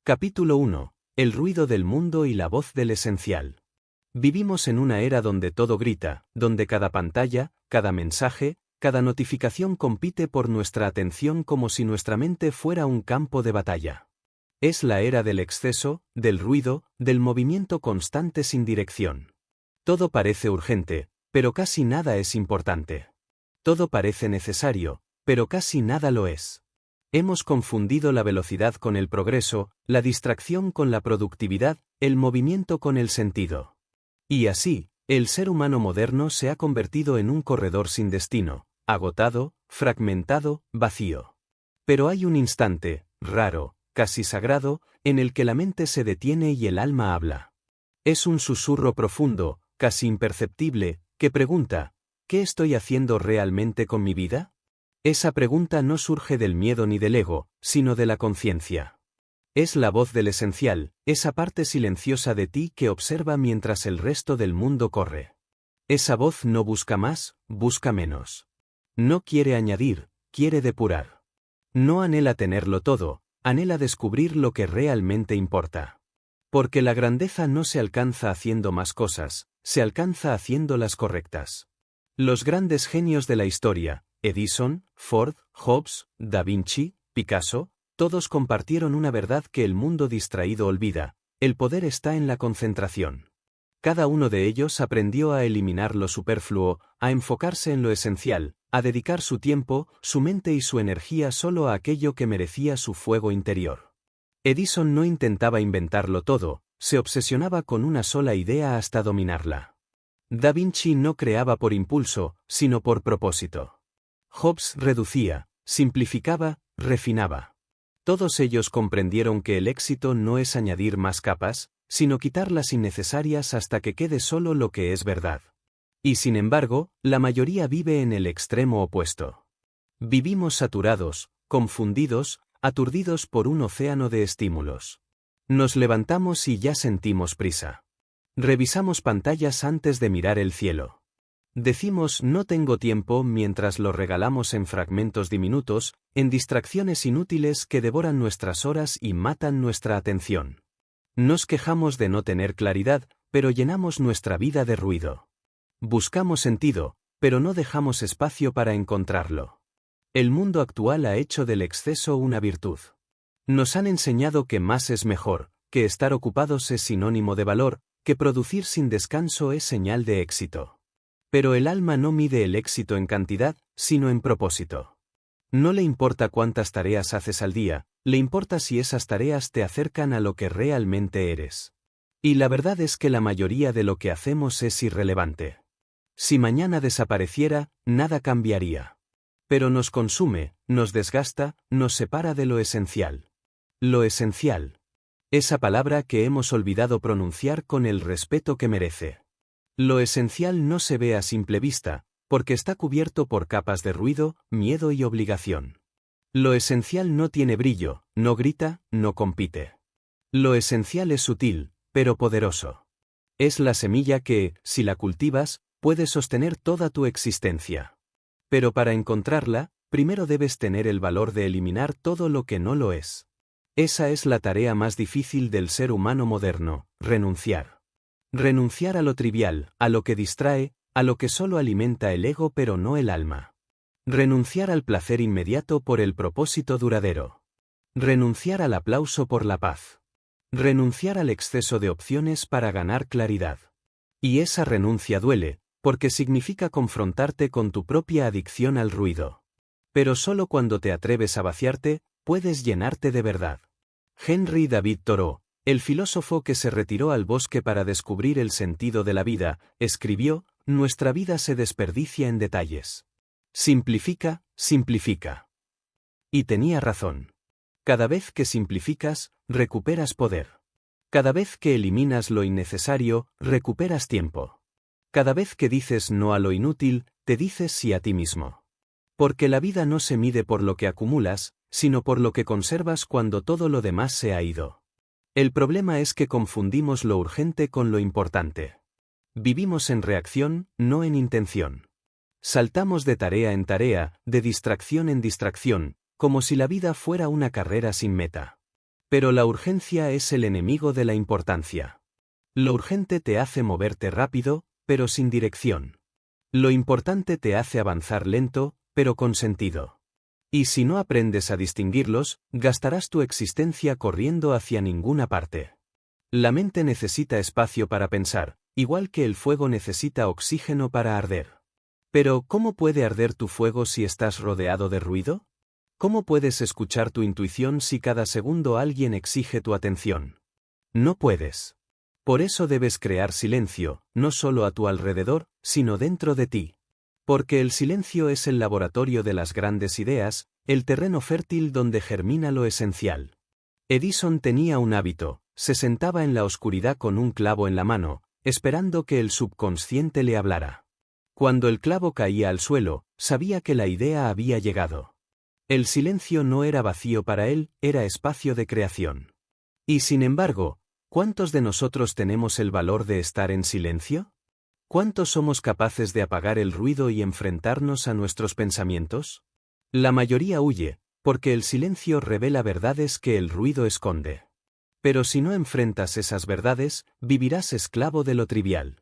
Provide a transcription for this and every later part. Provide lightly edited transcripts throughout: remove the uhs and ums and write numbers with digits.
Capítulo 1. El ruido del mundo y la voz del esencial. Vivimos en una era donde todo grita, donde cada pantalla, cada mensaje, cada notificación compite por nuestra atención como si nuestra mente fuera un campo de batalla. Es la era del exceso, del ruido, del movimiento constante sin dirección. Todo parece urgente, pero casi nada es importante. Todo parece necesario, pero casi nada lo es. Hemos confundido la velocidad con el progreso, la distracción con la productividad, el movimiento con el sentido. Y así, el ser humano moderno se ha convertido en un corredor sin destino, agotado, fragmentado, vacío. Pero hay un instante, raro, casi sagrado, en el que la mente se detiene y el alma habla. Es un susurro profundo, casi imperceptible, que pregunta, ¿qué estoy haciendo realmente con mi vida? Esa pregunta no surge del miedo ni del ego, sino de la conciencia. Es la voz del esencial, esa parte silenciosa de ti que observa mientras el resto del mundo corre. Esa voz no busca más, busca menos. No quiere añadir, quiere depurar. No anhela tenerlo todo, anhela descubrir lo que realmente importa. Porque la grandeza no se alcanza haciendo más cosas, se alcanza haciendo las correctas. Los grandes genios de la historia, Edison, Ford, Hobbes, Da Vinci, Picasso, todos compartieron una verdad que el mundo distraído olvida: el poder está en la concentración. Cada uno de ellos aprendió a eliminar lo superfluo, a enfocarse en lo esencial, a dedicar su tiempo, su mente y su energía solo a aquello que merecía su fuego interior. Edison no intentaba inventarlo todo, se obsesionaba con una sola idea hasta dominarla. Da Vinci no creaba por impulso, sino por propósito. Hobbes reducía, simplificaba, refinaba. Todos ellos comprendieron que el éxito no es añadir más capas, sino quitarlas innecesarias hasta que quede solo lo que es verdad. Y sin embargo, la mayoría vive en el extremo opuesto. Vivimos saturados, confundidos, aturdidos por un océano de estímulos. Nos levantamos y ya sentimos prisa. Revisamos pantallas antes de mirar el cielo. Decimos no tengo tiempo mientras lo regalamos en fragmentos diminutos, en distracciones inútiles que devoran nuestras horas y matan nuestra atención. Nos quejamos de no tener claridad, pero llenamos nuestra vida de ruido. Buscamos sentido, pero no dejamos espacio para encontrarlo. El mundo actual ha hecho del exceso una virtud. Nos han enseñado que más es mejor, que estar ocupados es sinónimo de valor, que producir sin descanso es señal de éxito. Pero el alma no mide el éxito en cantidad, sino en propósito. No le importa cuántas tareas haces al día, le importa si esas tareas te acercan a lo que realmente eres. Y la verdad es que la mayoría de lo que hacemos es irrelevante. Si mañana desapareciera, nada cambiaría. Pero nos consume, nos desgasta, nos separa de lo esencial. Lo esencial. Esa palabra que hemos olvidado pronunciar con el respeto que merece. Lo esencial no se ve a simple vista, porque está cubierto por capas de ruido, miedo y obligación. Lo esencial no tiene brillo, no grita, no compite. Lo esencial es sutil, pero poderoso. Es la semilla que, si la cultivas, puede sostener toda tu existencia. Pero para encontrarla, primero debes tener el valor de eliminar todo lo que no lo es. Esa es la tarea más difícil del ser humano moderno: renunciar. Renunciar a lo trivial, a lo que distrae, a lo que solo alimenta el ego pero no el alma. Renunciar al placer inmediato por el propósito duradero. Renunciar al aplauso por la paz. Renunciar al exceso de opciones para ganar claridad. Y esa renuncia duele, porque significa confrontarte con tu propia adicción al ruido. Pero solo cuando te atreves a vaciarte, puedes llenarte de verdad. Henry David Thoreau, el filósofo que se retiró al bosque para descubrir el sentido de la vida, escribió: nuestra vida se desperdicia en detalles. Simplifica, simplifica. Y tenía razón. Cada vez que simplificas, recuperas poder. Cada vez que eliminas lo innecesario, recuperas tiempo. Cada vez que dices no a lo inútil, te dices sí a ti mismo. Porque la vida no se mide por lo que acumulas, sino por lo que conservas cuando todo lo demás se ha ido. El problema es que confundimos lo urgente con lo importante. Vivimos en reacción, no en intención. Saltamos de tarea en tarea, de distracción en distracción, como si la vida fuera una carrera sin meta. Pero la urgencia es el enemigo de la importancia. Lo urgente te hace moverte rápido, pero sin dirección. Lo importante te hace avanzar lento, pero con sentido. Y si no aprendes a distinguirlos, gastarás tu existencia corriendo hacia ninguna parte. La mente necesita espacio para pensar, igual que el fuego necesita oxígeno para arder. Pero, ¿cómo puede arder tu fuego si estás rodeado de ruido? ¿Cómo puedes escuchar tu intuición si cada segundo alguien exige tu atención? No puedes. Por eso debes crear silencio, no solo a tu alrededor, sino dentro de ti. Porque el silencio es el laboratorio de las grandes ideas, el terreno fértil donde germina lo esencial. Edison tenía un hábito, se sentaba en la oscuridad con un clavo en la mano, esperando que el subconsciente le hablara. Cuando el clavo caía al suelo, sabía que la idea había llegado. El silencio no era vacío para él, era espacio de creación. Y sin embargo, ¿cuántos de nosotros tenemos el valor de estar en silencio? ¿Cuántos somos capaces de apagar el ruido y enfrentarnos a nuestros pensamientos? La mayoría huye, porque el silencio revela verdades que el ruido esconde. Pero si no enfrentas esas verdades, vivirás esclavo de lo trivial.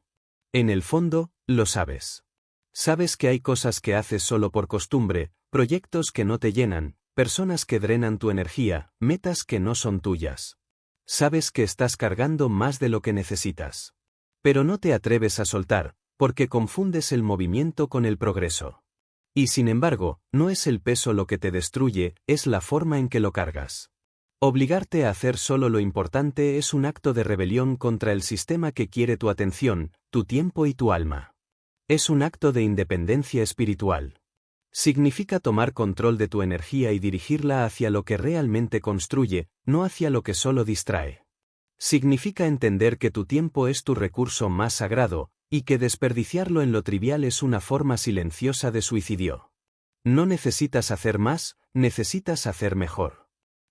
En el fondo, lo sabes. Sabes que hay cosas que haces solo por costumbre, proyectos que no te llenan, personas que drenan tu energía, metas que no son tuyas. Sabes que estás cargando más de lo que necesitas. Pero no te atreves a soltar, porque confundes el movimiento con el progreso. Y sin embargo, no es el peso lo que te destruye, es la forma en que lo cargas. Obligarte a hacer solo lo importante es un acto de rebelión contra el sistema que quiere tu atención, tu tiempo y tu alma. Es un acto de independencia espiritual. Significa tomar control de tu energía y dirigirla hacia lo que realmente construye, no hacia lo que solo distrae. Significa entender que tu tiempo es tu recurso más sagrado, y que desperdiciarlo en lo trivial es una forma silenciosa de suicidio. No necesitas hacer más, necesitas hacer mejor.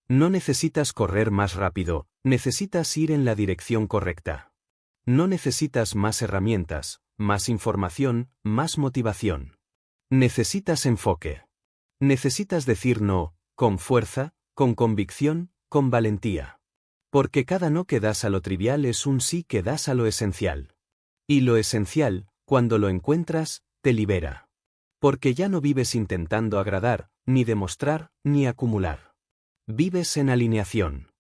No necesitas correr más rápido, necesitas ir en la dirección correcta. No necesitas más herramientas, más información, más motivación. Necesitas enfoque. Necesitas decir no, con fuerza, con convicción, con valentía. Porque cada no que das a lo trivial es un sí que das a lo esencial. Y lo esencial, cuando lo encuentras, te libera. Porque ya no vives intentando agradar, ni demostrar, ni acumular. Vives en alineación.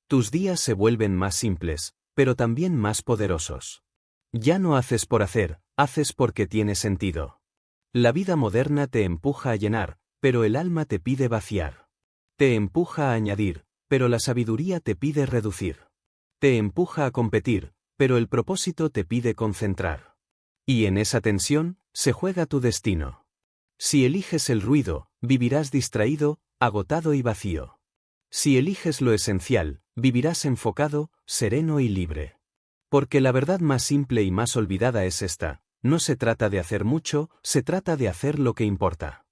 Tus días se vuelven más simples, pero también más poderosos. Ya no haces por hacer, haces porque tiene sentido. La vida moderna te empuja a llenar, pero el alma te pide vaciar. Te empuja a añadir, pero la sabiduría te pide reducir. Te empuja a competir, pero el propósito te pide concentrar. Y en esa tensión, se juega tu destino. Si eliges el ruido, vivirás distraído, agotado y vacío. Si eliges lo esencial, vivirás enfocado, sereno y libre. Porque la verdad más simple y más olvidada es esta: no se trata de hacer mucho, se trata de hacer lo que importa.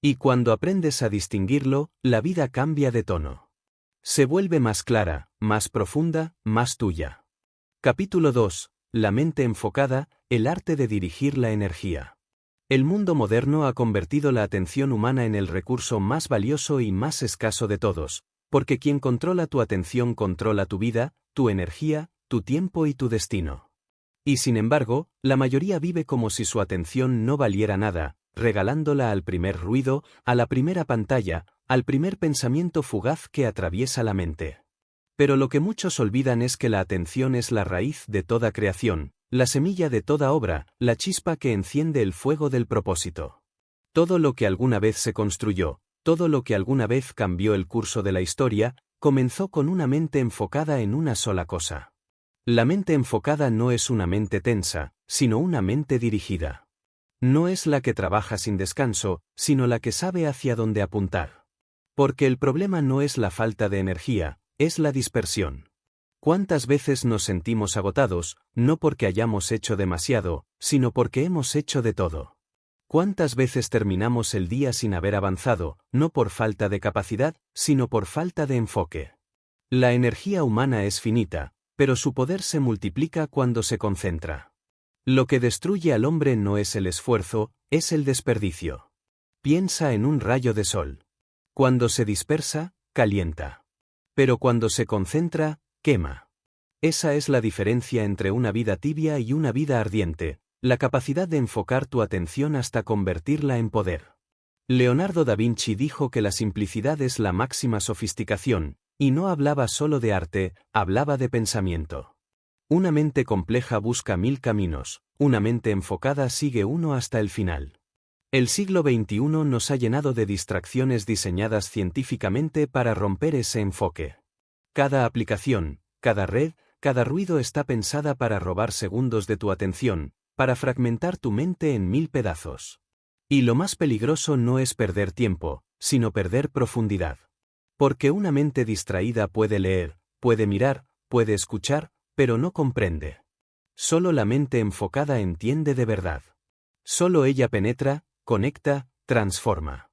Y cuando aprendes a distinguirlo, la vida cambia de tono. Se vuelve más clara, más profunda, más tuya. Capítulo 2. La mente enfocada, el arte de dirigir la energía. El mundo moderno ha convertido la atención humana en el recurso más valioso y más escaso de todos, porque quien controla tu atención controla tu vida, tu energía, tu tiempo y tu destino. Y sin embargo, la mayoría vive como si su atención no valiera nada, regalándola al primer ruido, a la primera pantalla, al primer pensamiento fugaz que atraviesa la mente. Pero lo que muchos olvidan es que la atención es la raíz de toda creación, la semilla de toda obra, la chispa que enciende el fuego del propósito. Todo lo que alguna vez se construyó, todo lo que alguna vez cambió el curso de la historia, comenzó con una mente enfocada en una sola cosa. La mente enfocada no es una mente tensa, sino una mente dirigida. No es la que trabaja sin descanso, sino la que sabe hacia dónde apuntar. Porque el problema no es la falta de energía, es la dispersión. ¿Cuántas veces nos sentimos agotados, no porque hayamos hecho demasiado, sino porque hemos hecho de todo? ¿Cuántas veces terminamos el día sin haber avanzado, no por falta de capacidad, sino por falta de enfoque? La energía humana es finita, pero su poder se multiplica cuando se concentra. Lo que destruye al hombre no es el esfuerzo, es el desperdicio. Piensa en un rayo de sol. Cuando se dispersa, calienta. Pero cuando se concentra, quema. Esa es la diferencia entre una vida tibia y una vida ardiente, la capacidad de enfocar tu atención hasta convertirla en poder. Leonardo da Vinci dijo que la simplicidad es la máxima sofisticación, y no hablaba solo de arte, hablaba de pensamiento. Una mente compleja busca 1000 caminos, una mente enfocada sigue uno hasta el final. El siglo XXI nos ha llenado de distracciones diseñadas científicamente para romper ese enfoque. Cada aplicación, cada red, cada ruido está pensada para robar segundos de tu atención, para fragmentar tu mente en 1000 pedazos. Y lo más peligroso no es perder tiempo, sino perder profundidad. Porque una mente distraída puede leer, puede mirar, puede escuchar, pero no comprende. Solo la mente enfocada entiende de verdad. Solo ella penetra, conecta, transforma.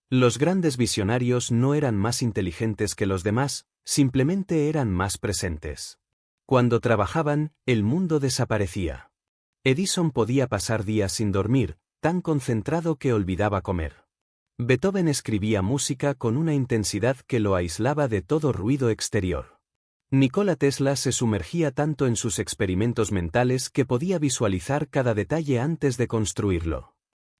Los grandes visionarios no eran más inteligentes que los demás, simplemente eran más presentes. Cuando trabajaban, el mundo desaparecía. Edison podía pasar días sin dormir, tan concentrado que olvidaba comer. Beethoven escribía música con una intensidad que lo aislaba de todo ruido exterior. Nikola Tesla se sumergía tanto en sus experimentos mentales que podía visualizar cada detalle antes de construirlo.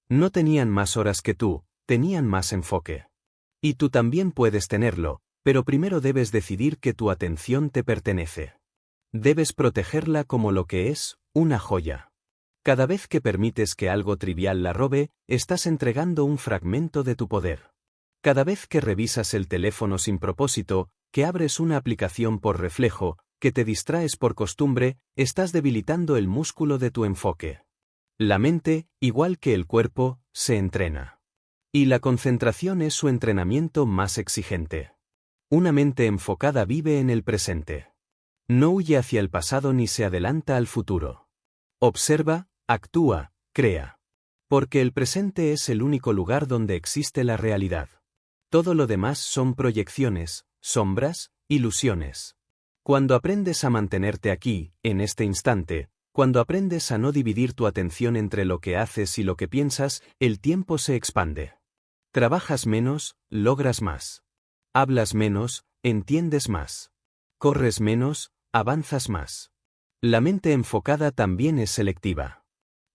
No tenían más horas que tú, tenían más enfoque. Y tú también puedes tenerlo, pero primero debes decidir que tu atención te pertenece. Debes protegerla como lo que es, una joya. Cada vez que permites que algo trivial la robe, estás entregando un fragmento de tu poder. Cada vez que revisas el teléfono sin propósito, que abres una aplicación por reflejo, que te distraes por costumbre, estás debilitando el músculo de tu enfoque. La mente, igual que el cuerpo, se entrena. Y la concentración es su entrenamiento más exigente. Una mente enfocada vive en el presente. No huye hacia el pasado ni se adelanta al futuro. Observa, actúa, crea. Porque el presente es el único lugar donde existe la realidad. Todo lo demás son proyecciones, sombras, ilusiones. Cuando aprendes a mantenerte aquí, en este instante, cuando aprendes a no dividir tu atención entre lo que haces y lo que piensas, el tiempo se expande. Trabajas menos, logras más. Hablas menos, entiendes más. Corres menos, avanzas más. La mente enfocada también es selectiva.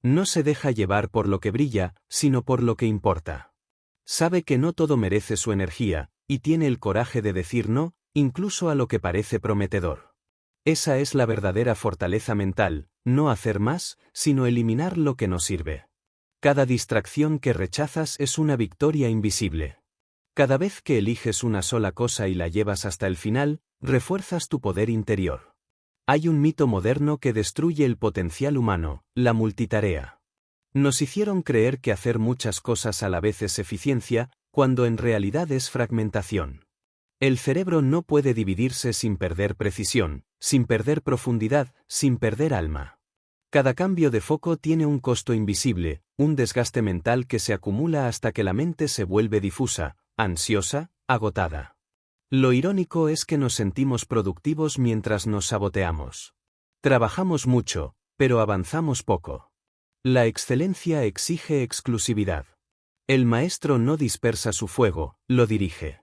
No se deja llevar por lo que brilla, sino por lo que importa. Sabe que no todo merece su energía, y tiene el coraje de decir no, incluso a lo que parece prometedor. Esa es la verdadera fortaleza mental, no hacer más, sino eliminar lo que no sirve. Cada distracción que rechazas es una victoria invisible. Cada vez que eliges una sola cosa y la llevas hasta el final, refuerzas tu poder interior. Hay un mito moderno que destruye el potencial humano, la multitarea. Nos hicieron creer que hacer muchas cosas a la vez es eficiencia, cuando en realidad es fragmentación. El cerebro no puede dividirse sin perder precisión, sin perder profundidad, sin perder alma. Cada cambio de foco tiene un costo invisible, un desgaste mental que se acumula hasta que la mente se vuelve difusa, ansiosa, agotada. Lo irónico es que nos sentimos productivos mientras nos saboteamos. Trabajamos mucho, pero avanzamos poco. La excelencia exige exclusividad. El maestro no dispersa su fuego, lo dirige.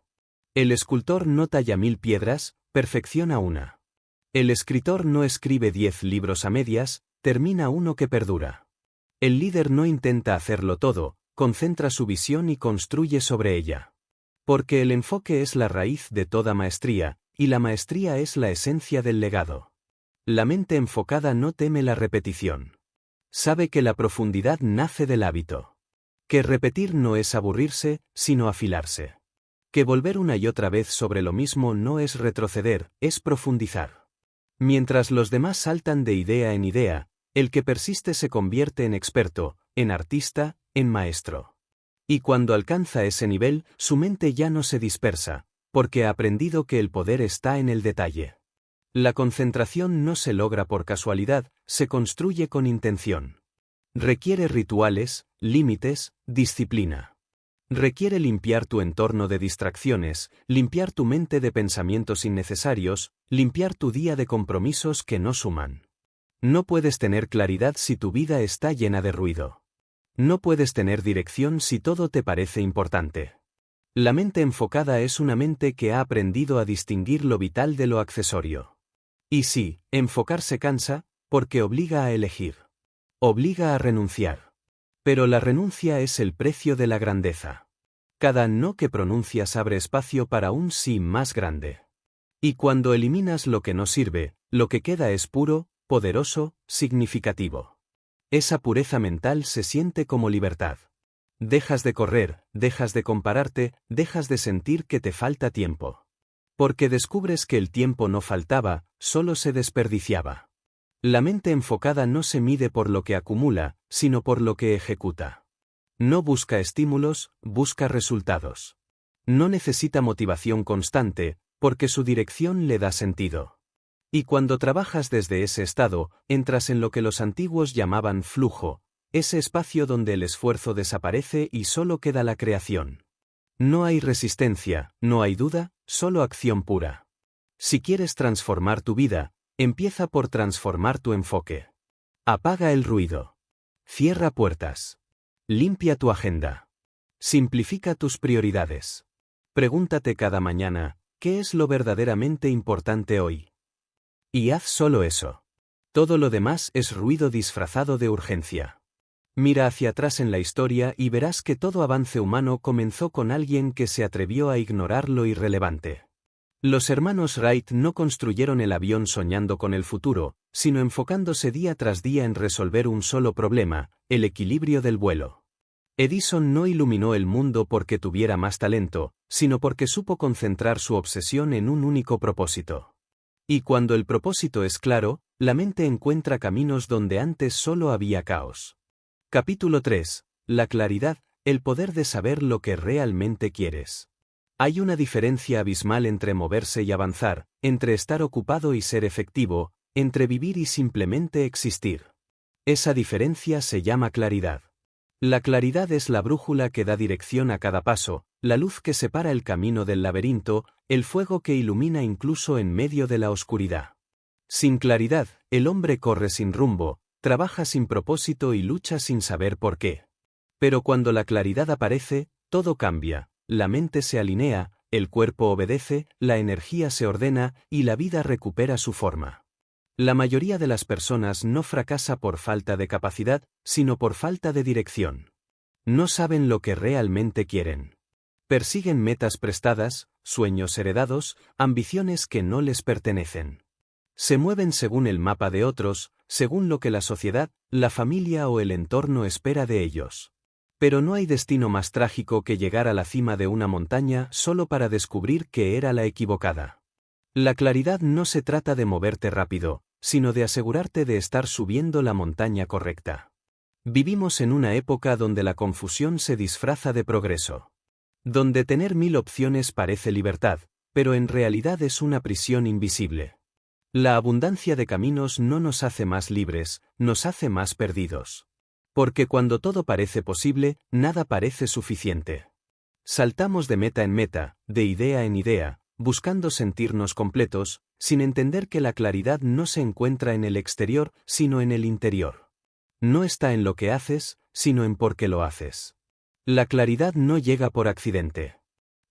El escultor no talla 1000 piedras, perfecciona una. El escritor no escribe 10 libros a medias, termina uno que perdura. El líder no intenta hacerlo todo, concentra su visión y construye sobre ella. Porque el enfoque es la raíz de toda maestría, y la maestría es la esencia del legado. La mente enfocada no teme la repetición. Sabe que la profundidad nace del hábito. Que repetir no es aburrirse, sino afilarse. Que volver una y otra vez sobre lo mismo no es retroceder, es profundizar. Mientras los demás saltan de idea en idea, el que persiste se convierte en experto, en artista, en maestro. Y cuando alcanza ese nivel, su mente ya no se dispersa, porque ha aprendido que el poder está en el detalle. La concentración no se logra por casualidad, se construye con intención. Requiere rituales, límites, disciplina. Requiere limpiar tu entorno de distracciones, limpiar tu mente de pensamientos innecesarios, limpiar tu día de compromisos que no suman. No puedes tener claridad si tu vida está llena de ruido. No puedes tener dirección si todo te parece importante. La mente enfocada es una mente que ha aprendido a distinguir lo vital de lo accesorio. Y sí, enfocarse cansa, porque obliga a elegir. Obliga a renunciar. Pero la renuncia es el precio de la grandeza. Cada no que pronuncias abre espacio para un sí más grande. Y cuando eliminas lo que no sirve, lo que queda es puro, poderoso, significativo. Esa pureza mental se siente como libertad. Dejas de correr, dejas de compararte, dejas de sentir que te falta tiempo. Porque descubres que el tiempo no faltaba, solo se desperdiciaba. La mente enfocada no se mide por lo que acumula, sino por lo que ejecuta. No busca estímulos, busca resultados. No necesita motivación constante, porque su dirección le da sentido. Y cuando trabajas desde ese estado, entras en lo que los antiguos llamaban flujo, ese espacio donde el esfuerzo desaparece y solo queda la creación. No hay resistencia, no hay duda, solo acción pura. Si quieres transformar tu vida, empieza por transformar tu enfoque. Apaga el ruido. Cierra puertas. Limpia tu agenda. Simplifica tus prioridades. Pregúntate cada mañana, ¿qué es lo verdaderamente importante hoy? Y haz solo eso. Todo lo demás es ruido disfrazado de urgencia. Mira hacia atrás en la historia y verás que todo avance humano comenzó con alguien que se atrevió a ignorar lo irrelevante. Los hermanos Wright no construyeron el avión soñando con el futuro, sino enfocándose día tras día en resolver un solo problema, el equilibrio del vuelo. Edison no iluminó el mundo porque tuviera más talento, sino porque supo concentrar su obsesión en un único propósito. Y cuando el propósito es claro, la mente encuentra caminos donde antes solo había caos. Capítulo 3. La claridad, el poder de saber lo que realmente quieres. Hay una diferencia abismal entre moverse y avanzar, entre estar ocupado y ser efectivo, entre vivir y simplemente existir. Esa diferencia se llama claridad. La claridad es la brújula que da dirección a cada paso, la luz que separa el camino del laberinto, el fuego que ilumina incluso en medio de la oscuridad. Sin claridad, el hombre corre sin rumbo, trabaja sin propósito y lucha sin saber por qué. Pero cuando la claridad aparece, todo cambia, la mente se alinea, el cuerpo obedece, la energía se ordena y la vida recupera su forma. La mayoría de las personas no fracasa por falta de capacidad, sino por falta de dirección. No saben lo que realmente quieren. Persiguen metas prestadas, sueños heredados, ambiciones que no les pertenecen. Se mueven según el mapa de otros, según lo que la sociedad, la familia o el entorno espera de ellos. Pero no hay destino más trágico que llegar a la cima de una montaña solo para descubrir que era la equivocada. La claridad no se trata de moverte rápido, sino de asegurarte de estar subiendo la montaña correcta. Vivimos en una época donde la confusión se disfraza de progreso. Donde tener 1000 opciones parece libertad, pero en realidad es una prisión invisible. La abundancia de caminos no nos hace más libres, nos hace más perdidos. Porque cuando todo parece posible, nada parece suficiente. Saltamos de meta en meta, de idea en idea, buscando sentirnos completos, sin entender que la claridad no se encuentra en el exterior, sino en el interior. No está en lo que haces, sino en por qué lo haces. La claridad no llega por accidente.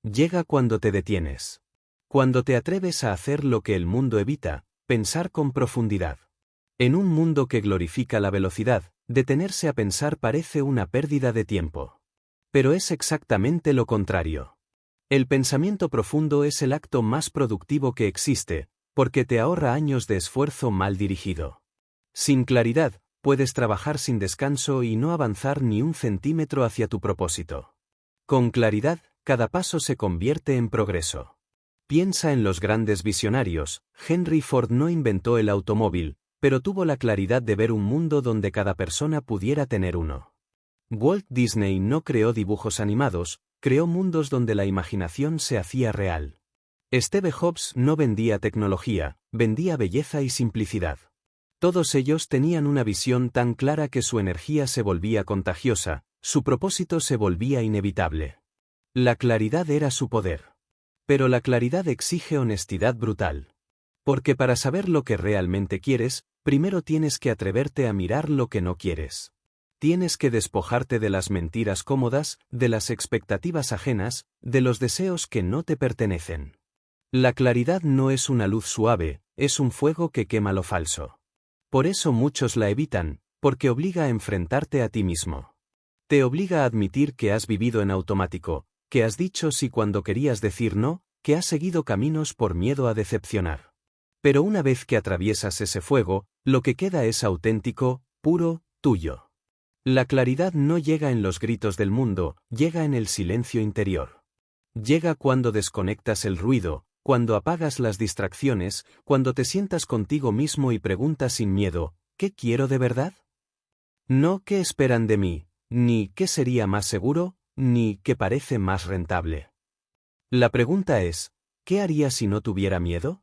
Llega cuando te detienes. Cuando te atreves a hacer lo que el mundo evita, pensar con profundidad. En un mundo que glorifica la velocidad, detenerse a pensar parece una pérdida de tiempo. Pero es exactamente lo contrario. El pensamiento profundo es el acto más productivo que existe, porque te ahorra años de esfuerzo mal dirigido. Sin claridad, puedes trabajar sin descanso y no avanzar ni un centímetro hacia tu propósito. Con claridad, cada paso se convierte en progreso. Piensa en los grandes visionarios. Henry Ford no inventó el automóvil, pero tuvo la claridad de ver un mundo donde cada persona pudiera tener uno. Walt Disney no creó dibujos animados, creó mundos donde la imaginación se hacía real. Steve Jobs no vendía tecnología, vendía belleza y simplicidad. Todos ellos tenían una visión tan clara que su energía se volvía contagiosa, su propósito se volvía inevitable. La claridad era su poder. Pero la claridad exige honestidad brutal. Porque para saber lo que realmente quieres, primero tienes que atreverte a mirar lo que no quieres. Tienes que despojarte de las mentiras cómodas, de las expectativas ajenas, de los deseos que no te pertenecen. La claridad no es una luz suave, es un fuego que quema lo falso. Por eso muchos la evitan, porque obliga a enfrentarte a ti mismo. Te obliga a admitir que has vivido en automático, que has dicho sí cuando querías decir no, que has seguido caminos por miedo a decepcionar. Pero una vez que atraviesas ese fuego, lo que queda es auténtico, puro, tuyo. La claridad no llega en los gritos del mundo, llega en el silencio interior. Llega cuando desconectas el ruido, cuando apagas las distracciones, cuando te sientas contigo mismo y preguntas sin miedo, ¿qué quiero de verdad? No ¿qué esperan de mí?, ni ¿qué sería más seguro?, ni ¿qué parece más rentable? La pregunta es, ¿qué haría si no tuviera miedo?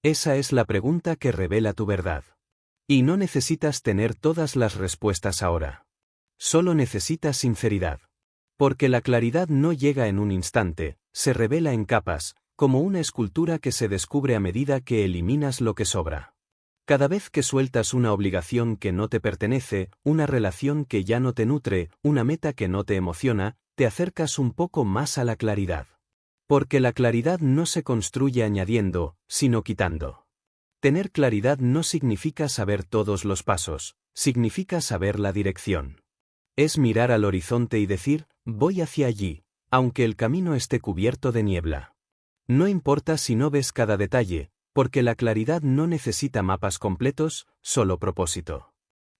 Esa es la pregunta que revela tu verdad. Y no necesitas tener todas las respuestas ahora. Solo necesitas sinceridad. Porque la claridad no llega en un instante, se revela en capas, como una escultura que se descubre a medida que eliminas lo que sobra. Cada vez que sueltas una obligación que no te pertenece, una relación que ya no te nutre, una meta que no te emociona, te acercas un poco más a la claridad. Porque la claridad no se construye añadiendo, sino quitando. Tener claridad no significa saber todos los pasos, significa saber la dirección. Es mirar al horizonte y decir, voy hacia allí, aunque el camino esté cubierto de niebla. No importa si no ves cada detalle, porque la claridad no necesita mapas completos, solo propósito.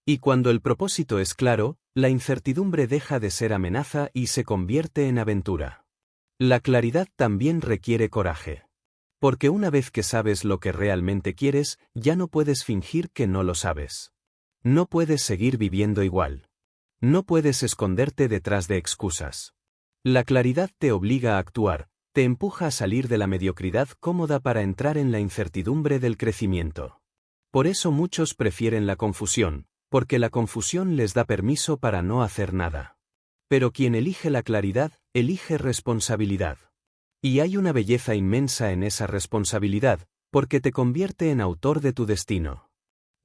Y cuando el propósito es claro, la incertidumbre deja de ser amenaza y se convierte en aventura. La claridad también requiere coraje. Porque una vez que sabes lo que realmente quieres, ya no puedes fingir que no lo sabes. No puedes seguir viviendo igual. No puedes esconderte detrás de excusas. La claridad te obliga a actuar, te empuja a salir de la mediocridad cómoda para entrar en la incertidumbre del crecimiento. Por eso muchos prefieren la confusión, porque la confusión les da permiso para no hacer nada. Pero quien elige la claridad, elige responsabilidad. Y hay una belleza inmensa en esa responsabilidad, porque te convierte en autor de tu destino.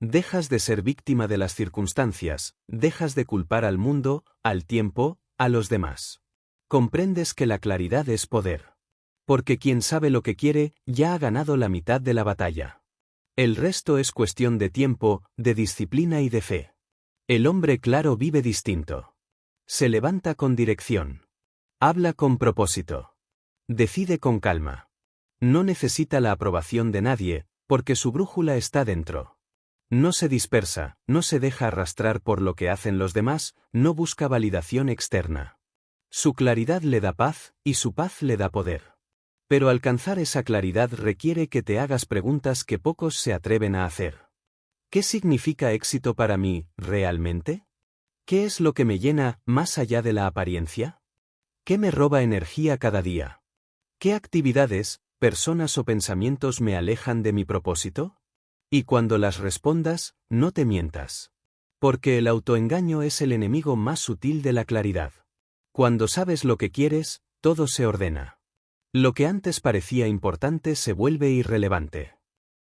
Dejas de ser víctima de las circunstancias, dejas de culpar al mundo, al tiempo, a los demás. Comprendes que la claridad es poder. Porque quien sabe lo que quiere, ya ha ganado la mitad de la batalla. El resto es cuestión de tiempo, de disciplina y de fe. El hombre claro vive distinto. Se levanta con dirección. Habla con propósito. Decide con calma. No necesita la aprobación de nadie, porque su brújula está dentro. No se dispersa, no se deja arrastrar por lo que hacen los demás, no busca validación externa. Su claridad le da paz, y su paz le da poder. Pero alcanzar esa claridad requiere que te hagas preguntas que pocos se atreven a hacer. ¿Qué significa éxito para mí, realmente? ¿Qué es lo que me llena, más allá de la apariencia? ¿Qué me roba energía cada día? ¿Qué actividades, personas o pensamientos me alejan de mi propósito? Y cuando las respondas, no te mientas. Porque el autoengaño es el enemigo más sutil de la claridad. Cuando sabes lo que quieres, todo se ordena. Lo que antes parecía importante se vuelve irrelevante.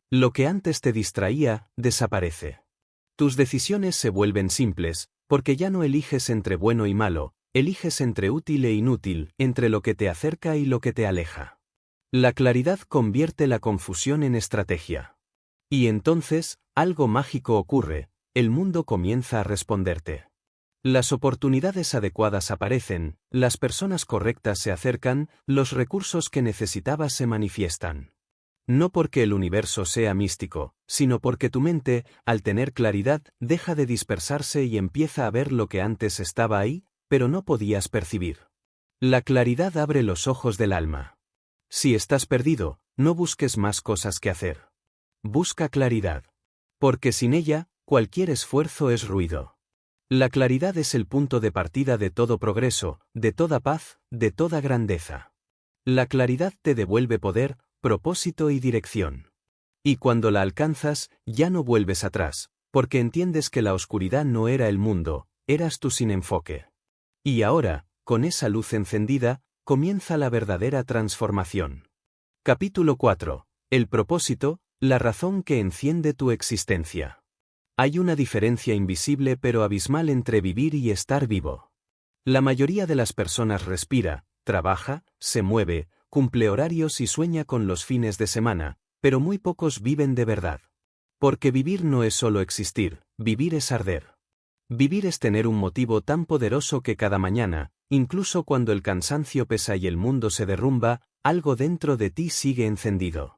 Lo que antes te distraía, desaparece. Tus decisiones se vuelven simples, porque ya no eliges entre bueno y malo, eliges entre útil e inútil, entre lo que te acerca y lo que te aleja. La claridad convierte la confusión en estrategia. Y entonces, algo mágico ocurre, el mundo comienza a responderte. Las oportunidades adecuadas aparecen, las personas correctas se acercan, los recursos que necesitabas se manifiestan. No porque el universo sea místico, sino porque tu mente, al tener claridad, deja de dispersarse y empieza a ver lo que antes estaba ahí, pero no podías percibir. La claridad abre los ojos del alma. Si estás perdido, no busques más cosas que hacer. Busca claridad. Porque sin ella, cualquier esfuerzo es ruido. La claridad es el punto de partida de todo progreso, de toda paz, de toda grandeza. La claridad te devuelve poder, propósito y dirección. Y cuando la alcanzas, ya no vuelves atrás, porque entiendes que la oscuridad no era el mundo, eras tú sin enfoque. Y ahora, con esa luz encendida, comienza la verdadera transformación. Capítulo 4. El propósito, la razón que enciende tu existencia. Hay una diferencia invisible pero abismal entre vivir y estar vivo. La mayoría de las personas respira, trabaja, se mueve, cumple horarios y sueña con los fines de semana, pero muy pocos viven de verdad. Porque vivir no es solo existir, vivir es arder. Vivir es tener un motivo tan poderoso que cada mañana, incluso cuando el cansancio pesa y el mundo se derrumba, algo dentro de ti sigue encendido.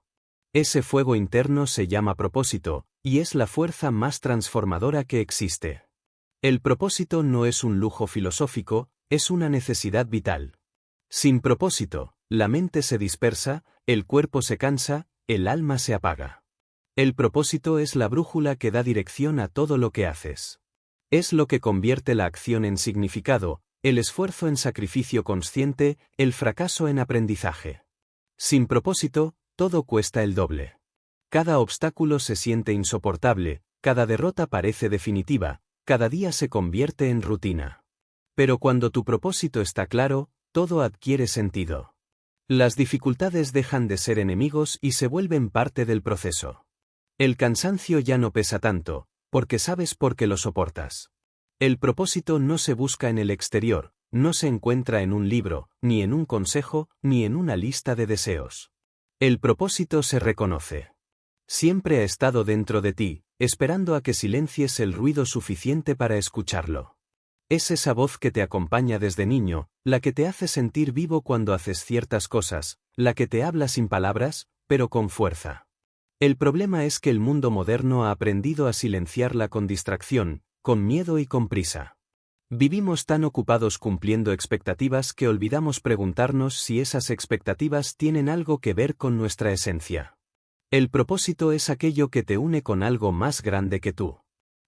Ese fuego interno se llama propósito, y es la fuerza más transformadora que existe. El propósito no es un lujo filosófico, es una necesidad vital. Sin propósito, la mente se dispersa, el cuerpo se cansa, el alma se apaga. El propósito es la brújula que da dirección a todo lo que haces. Es lo que convierte la acción en significado, el esfuerzo en sacrificio consciente, el fracaso en aprendizaje. Sin propósito, todo cuesta el doble. Cada obstáculo se siente insoportable, cada derrota parece definitiva, cada día se convierte en rutina. Pero cuando tu propósito está claro, todo adquiere sentido. Las dificultades dejan de ser enemigos y se vuelven parte del proceso. El cansancio ya no pesa tanto, porque sabes por qué lo soportas. El propósito no se busca en el exterior, no se encuentra en un libro, ni en un consejo, ni en una lista de deseos. El propósito se reconoce. Siempre ha estado dentro de ti, esperando a que silencies el ruido suficiente para escucharlo. Es esa voz que te acompaña desde niño, la que te hace sentir vivo cuando haces ciertas cosas, la que te habla sin palabras, pero con fuerza. El problema es que el mundo moderno ha aprendido a silenciarla con distracción, con miedo y con prisa. Vivimos tan ocupados cumpliendo expectativas que olvidamos preguntarnos si esas expectativas tienen algo que ver con nuestra esencia. El propósito es aquello que te une con algo más grande que tú.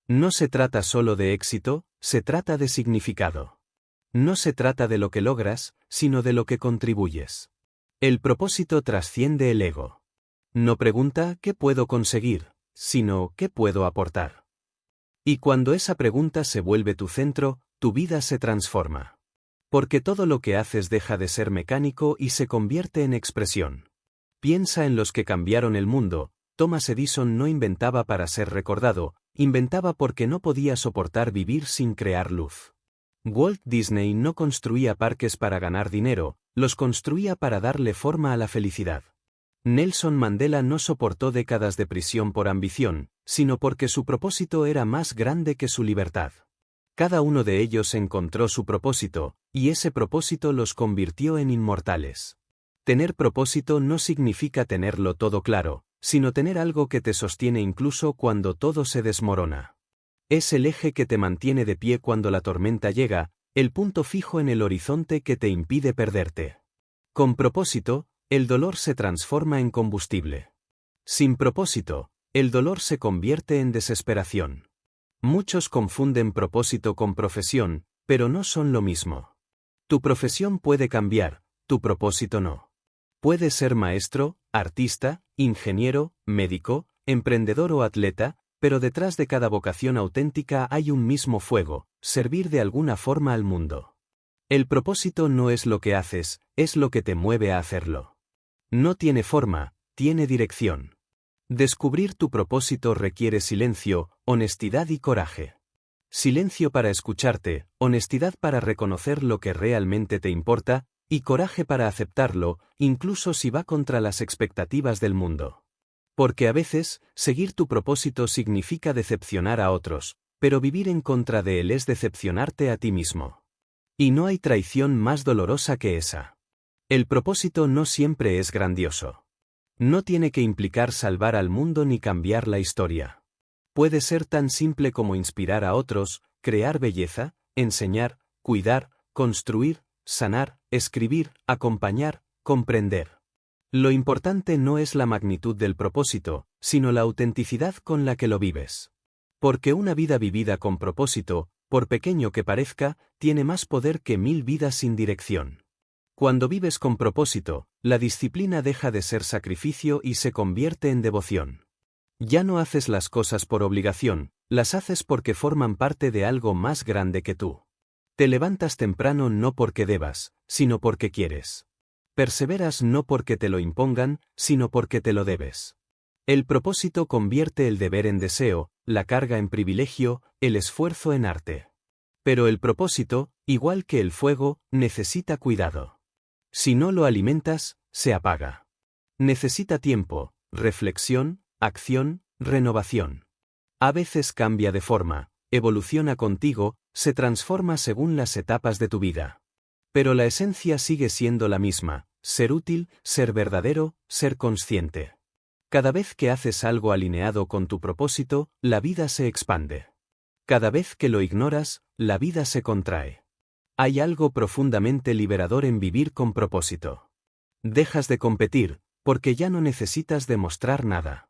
No se trata solo de éxito, se trata de significado. No se trata de lo que logras, sino de lo que contribuyes. El propósito trasciende el ego. No pregunta ¿qué puedo conseguir?, sino ¿qué puedo aportar? Y cuando esa pregunta se vuelve tu centro, tu vida se transforma. Porque todo lo que haces deja de ser mecánico y se convierte en expresión. Piensa en los que cambiaron el mundo. Thomas Edison no inventaba para ser recordado, inventaba porque no podía soportar vivir sin crear luz. Walt Disney no construía parques para ganar dinero, los construía para darle forma a la felicidad. Nelson Mandela no soportó décadas de prisión por ambición, sino porque su propósito era más grande que su libertad. Cada uno de ellos encontró su propósito, y ese propósito los convirtió en inmortales. Tener propósito no significa tenerlo todo claro, sino tener algo que te sostiene incluso cuando todo se desmorona. Es el eje que te mantiene de pie cuando la tormenta llega, el punto fijo en el horizonte que te impide perderte. Con propósito, el dolor se transforma en combustible. Sin propósito, el dolor se convierte en desesperación. Muchos confunden propósito con profesión, pero no son lo mismo. Tu profesión puede cambiar, tu propósito no. Puedes ser maestro, artista, ingeniero, médico, emprendedor o atleta, pero detrás de cada vocación auténtica hay un mismo fuego, servir de alguna forma al mundo. El propósito no es lo que haces, es lo que te mueve a hacerlo. No tiene forma, tiene dirección. Descubrir tu propósito requiere silencio, honestidad y coraje. Silencio para escucharte, honestidad para reconocer lo que realmente te importa, y coraje para aceptarlo, incluso si va contra las expectativas del mundo. Porque a veces, seguir tu propósito significa decepcionar a otros, pero vivir en contra de él es decepcionarte a ti mismo. Y no hay traición más dolorosa que esa. El propósito no siempre es grandioso. No tiene que implicar salvar al mundo ni cambiar la historia. Puede ser tan simple como inspirar a otros, crear belleza, enseñar, cuidar, construir, sanar, escribir, acompañar, comprender. Lo importante no es la magnitud del propósito, sino la autenticidad con la que lo vives. Porque una vida vivida con propósito, por pequeño que parezca, tiene más poder que 1000 vidas sin dirección. Cuando vives con propósito, la disciplina deja de ser sacrificio y se convierte en devoción. Ya no haces las cosas por obligación, las haces porque forman parte de algo más grande que tú. Te levantas temprano no porque debas, sino porque quieres. Perseveras no porque te lo impongan, sino porque te lo debes. El propósito convierte el deber en deseo, la carga en privilegio, el esfuerzo en arte. Pero el propósito, igual que el fuego, necesita cuidado. Si no lo alimentas, se apaga. Necesita tiempo, reflexión, acción, renovación. A veces cambia de forma, evoluciona contigo, se transforma según las etapas de tu vida. Pero la esencia sigue siendo la misma: ser útil, ser verdadero, ser consciente. Cada vez que haces algo alineado con tu propósito, la vida se expande. Cada vez que lo ignoras, la vida se contrae. Hay algo profundamente liberador en vivir con propósito. Dejas de competir, porque ya no necesitas demostrar nada.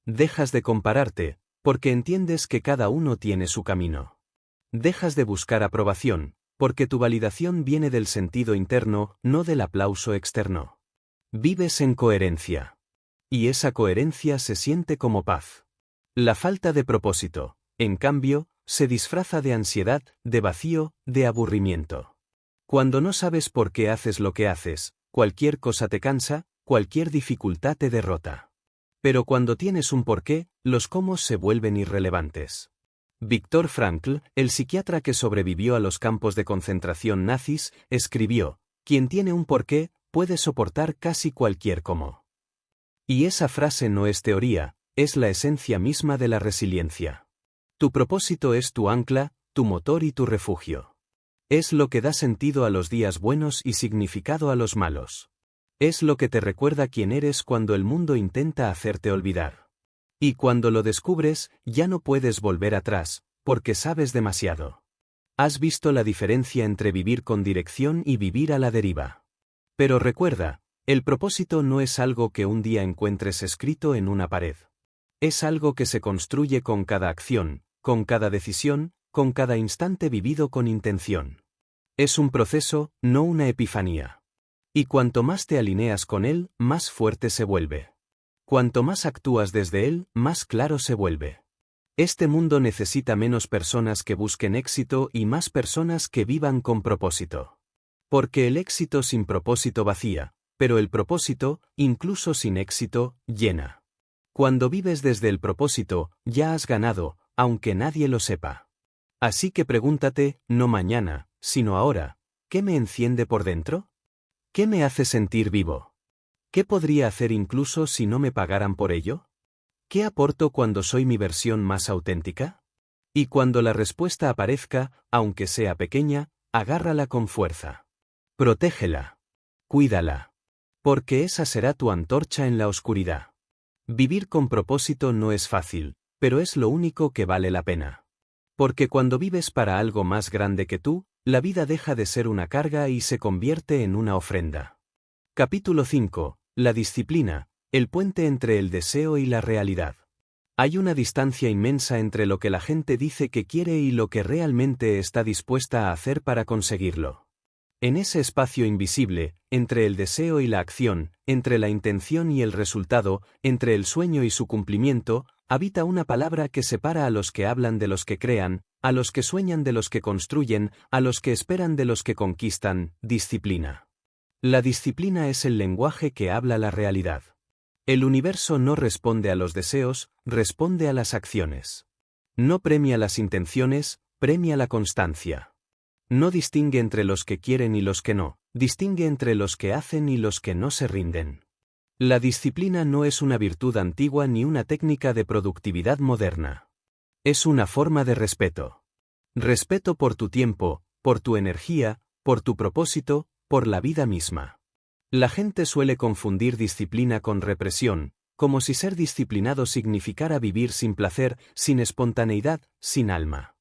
Dejas de compararte, porque entiendes que cada uno tiene su camino. Dejas de buscar aprobación, porque tu validación viene del sentido interno, no del aplauso externo. Vives en coherencia. Y esa coherencia se siente como paz. La falta de propósito, en cambio, se disfraza de ansiedad, de vacío, de aburrimiento. Cuando no sabes por qué haces lo que haces, cualquier cosa te cansa, cualquier dificultad te derrota. Pero cuando tienes un porqué, los cómo se vuelven irrelevantes. Viktor Frankl, el psiquiatra que sobrevivió a los campos de concentración nazis, escribió: «Quien tiene un porqué, puede soportar casi cualquier cómo». Y esa frase no es teoría, es la esencia misma de la resiliencia. Tu propósito es tu ancla, tu motor y tu refugio. Es lo que da sentido a los días buenos y significado a los malos. Es lo que te recuerda quién eres cuando el mundo intenta hacerte olvidar. Y cuando lo descubres, ya no puedes volver atrás, porque sabes demasiado. Has visto la diferencia entre vivir con dirección y vivir a la deriva. Pero recuerda, el propósito no es algo que un día encuentres escrito en una pared. Es algo que se construye con cada acción, con cada decisión, con cada instante vivido con intención. Es un proceso, no una epifanía. Y cuanto más te alineas con él, más fuerte se vuelve. Cuanto más actúas desde él, más claro se vuelve. Este mundo necesita menos personas que busquen éxito y más personas que vivan con propósito. Porque el éxito sin propósito vacía, pero el propósito, incluso sin éxito, llena. Cuando vives desde el propósito, ya has ganado, aunque nadie lo sepa. Así que pregúntate, no mañana, sino ahora, ¿qué me enciende por dentro? ¿Qué me hace sentir vivo? ¿Qué podría hacer incluso si no me pagaran por ello? ¿Qué aporto cuando soy mi versión más auténtica? Y cuando la respuesta aparezca, aunque sea pequeña, agárrala con fuerza. Protégela. Cuídala. Porque esa será tu antorcha en la oscuridad. Vivir con propósito no es fácil, pero es lo único que vale la pena. Porque cuando vives para algo más grande que tú, la vida deja de ser una carga y se convierte en una ofrenda. Capítulo 5. La disciplina, el puente entre el deseo y la realidad. Hay una distancia inmensa entre lo que la gente dice que quiere y lo que realmente está dispuesta a hacer para conseguirlo. En ese espacio invisible, entre el deseo y la acción, entre la intención y el resultado, entre el sueño y su cumplimiento, habita una palabra que separa a los que hablan de los que crean, a los que sueñan de los que construyen, a los que esperan de los que conquistan: disciplina. La disciplina es el lenguaje que habla la realidad. El universo no responde a los deseos, responde a las acciones. No premia las intenciones, premia la constancia. No distingue entre los que quieren y los que no, distingue entre los que hacen y los que no se rinden. La disciplina no es una virtud antigua ni una técnica de productividad moderna. Es una forma de respeto. Respeto por tu tiempo, por tu energía, por tu propósito, por la vida misma. La gente suele confundir disciplina con represión, como si ser disciplinado significara vivir sin placer, sin espontaneidad, sin alma.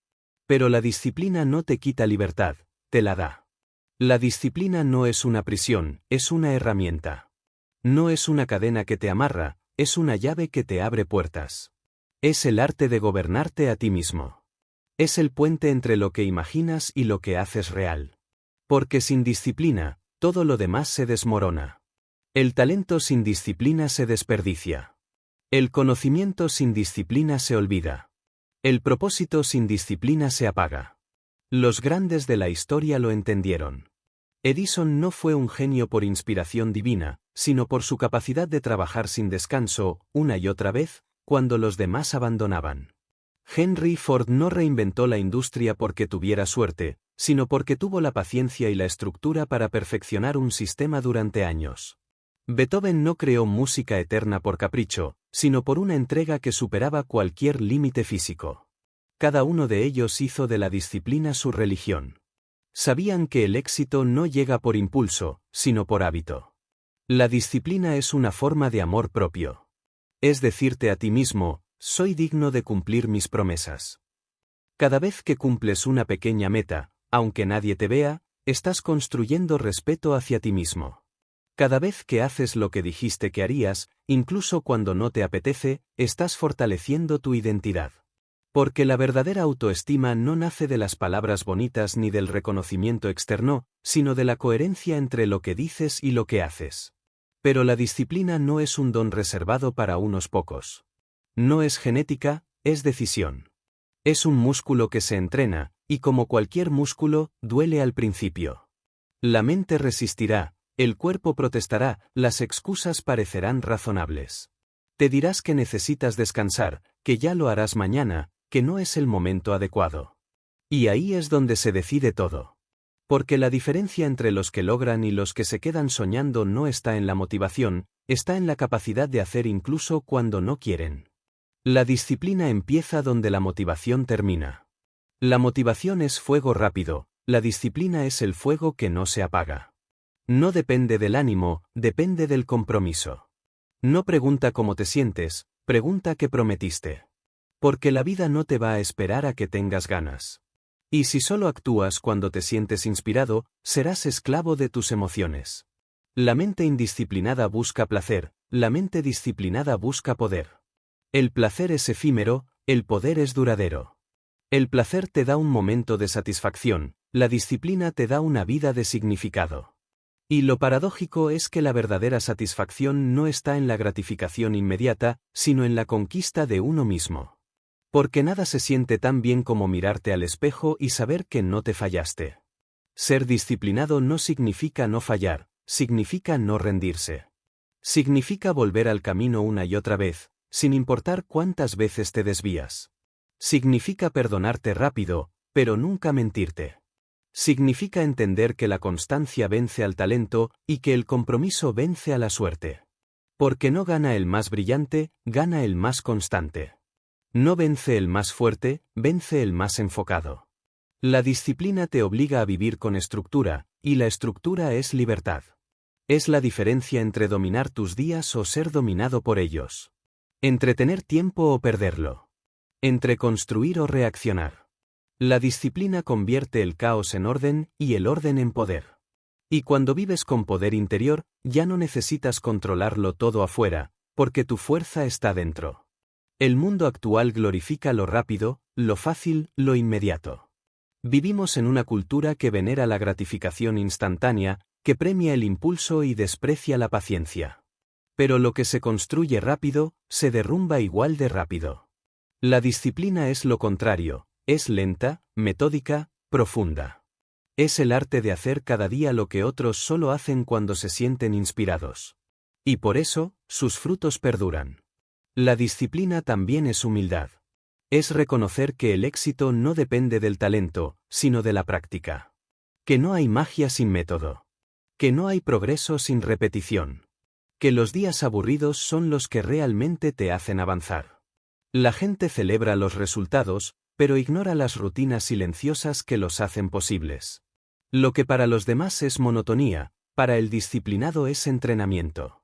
Pero la disciplina no te quita libertad, te la da. La disciplina no es una prisión, es una herramienta. No es una cadena que te amarra, es una llave que te abre puertas. Es el arte de gobernarte a ti mismo. Es el puente entre lo que imaginas y lo que haces real. Porque sin disciplina, todo lo demás se desmorona. El talento sin disciplina se desperdicia. El conocimiento sin disciplina se olvida. El propósito sin disciplina se apaga. Los grandes de la historia lo entendieron. Edison no fue un genio por inspiración divina, sino por su capacidad de trabajar sin descanso, una y otra vez, cuando los demás abandonaban. Henry Ford no reinventó la industria porque tuviera suerte, sino porque tuvo la paciencia y la estructura para perfeccionar un sistema durante años. Beethoven no creó música eterna por capricho, sino por una entrega que superaba cualquier límite físico. Cada uno de ellos hizo de la disciplina su religión. Sabían que el éxito no llega por impulso, sino por hábito. La disciplina es una forma de amor propio. Es decirte a ti mismo, soy digno de cumplir mis promesas. Cada vez que cumples una pequeña meta, aunque nadie te vea, estás construyendo respeto hacia ti mismo. Cada vez que haces lo que dijiste que harías, incluso cuando no te apetece, estás fortaleciendo tu identidad. Porque la verdadera autoestima no nace de las palabras bonitas ni del reconocimiento externo, sino de la coherencia entre lo que dices y lo que haces. Pero la disciplina no es un don reservado para unos pocos. No es genética, es decisión. Es un músculo que se entrena, y como cualquier músculo, duele al principio. La mente resistirá, el cuerpo protestará, las excusas parecerán razonables. Te dirás que necesitas descansar, que ya lo harás mañana, que no es el momento adecuado. Y ahí es donde se decide todo. Porque la diferencia entre los que logran y los que se quedan soñando no está en la motivación, está en la capacidad de hacer incluso cuando no quieren. La disciplina empieza donde la motivación termina. La motivación es fuego rápido, la disciplina es el fuego que no se apaga. No depende del ánimo, depende del compromiso. No pregunta cómo te sientes, pregunta qué prometiste. Porque la vida no te va a esperar a que tengas ganas. Y si solo actúas cuando te sientes inspirado, serás esclavo de tus emociones. La mente indisciplinada busca placer, la mente disciplinada busca poder. El placer es efímero, el poder es duradero. El placer te da un momento de satisfacción, la disciplina te da una vida de significado. Y lo paradójico es que la verdadera satisfacción no está en la gratificación inmediata, sino en la conquista de uno mismo. Porque nada se siente tan bien como mirarte al espejo y saber que no te fallaste. Ser disciplinado no significa no fallar, significa no rendirse. Significa volver al camino una y otra vez, sin importar cuántas veces te desvías. Significa perdonarte rápido, pero nunca mentirte. Significa entender que la constancia vence al talento y que el compromiso vence a la suerte. Porque no gana el más brillante, gana el más constante. No vence el más fuerte, vence el más enfocado. La disciplina te obliga a vivir con estructura, y la estructura es libertad. Es la diferencia entre dominar tus días o ser dominado por ellos. Entre tener tiempo o perderlo. Entre construir o reaccionar. La disciplina convierte el caos en orden y el orden en poder. Y cuando vives con poder interior, ya no necesitas controlarlo todo afuera, porque tu fuerza está dentro. El mundo actual glorifica lo rápido, lo fácil, lo inmediato. Vivimos en una cultura que venera la gratificación instantánea, que premia el impulso y desprecia la paciencia. Pero lo que se construye rápido, se derrumba igual de rápido. La disciplina es lo contrario, es lenta, metódica, profunda. Es el arte de hacer cada día lo que otros solo hacen cuando se sienten inspirados. Y por eso, sus frutos perduran. La disciplina también es humildad. Es reconocer que el éxito no depende del talento, sino de la práctica. Que no hay magia sin método. Que no hay progreso sin repetición. Que los días aburridos son los que realmente te hacen avanzar. La gente celebra los resultados, pero ignora las rutinas silenciosas que los hacen posibles. Lo que para los demás es monotonía, para el disciplinado es entrenamiento.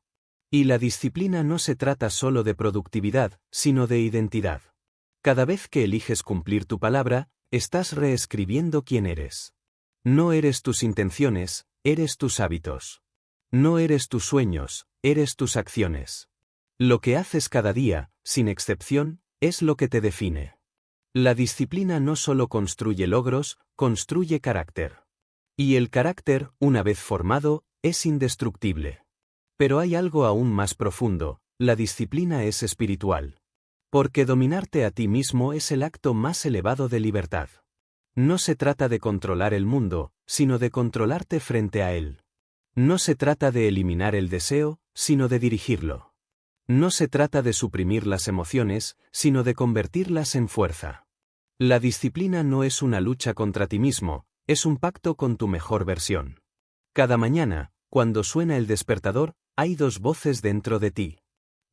Y la disciplina no se trata solo de productividad, sino de identidad. Cada vez que eliges cumplir tu palabra, estás reescribiendo quién eres. No eres tus intenciones, eres tus hábitos. No eres tus sueños, eres tus acciones. Lo que haces cada día, sin excepción, es lo que te define. La disciplina no solo construye logros, construye carácter. Y el carácter, una vez formado, es indestructible. Pero hay algo aún más profundo, la disciplina es espiritual. Porque dominarte a ti mismo es el acto más elevado de libertad. No se trata de controlar el mundo, sino de controlarte frente a él. No se trata de eliminar el deseo, sino de dirigirlo. No se trata de suprimir las emociones, sino de convertirlas en fuerza. La disciplina no es una lucha contra ti mismo, es un pacto con tu mejor versión. Cada mañana, cuando suena el despertador, hay dos voces dentro de ti.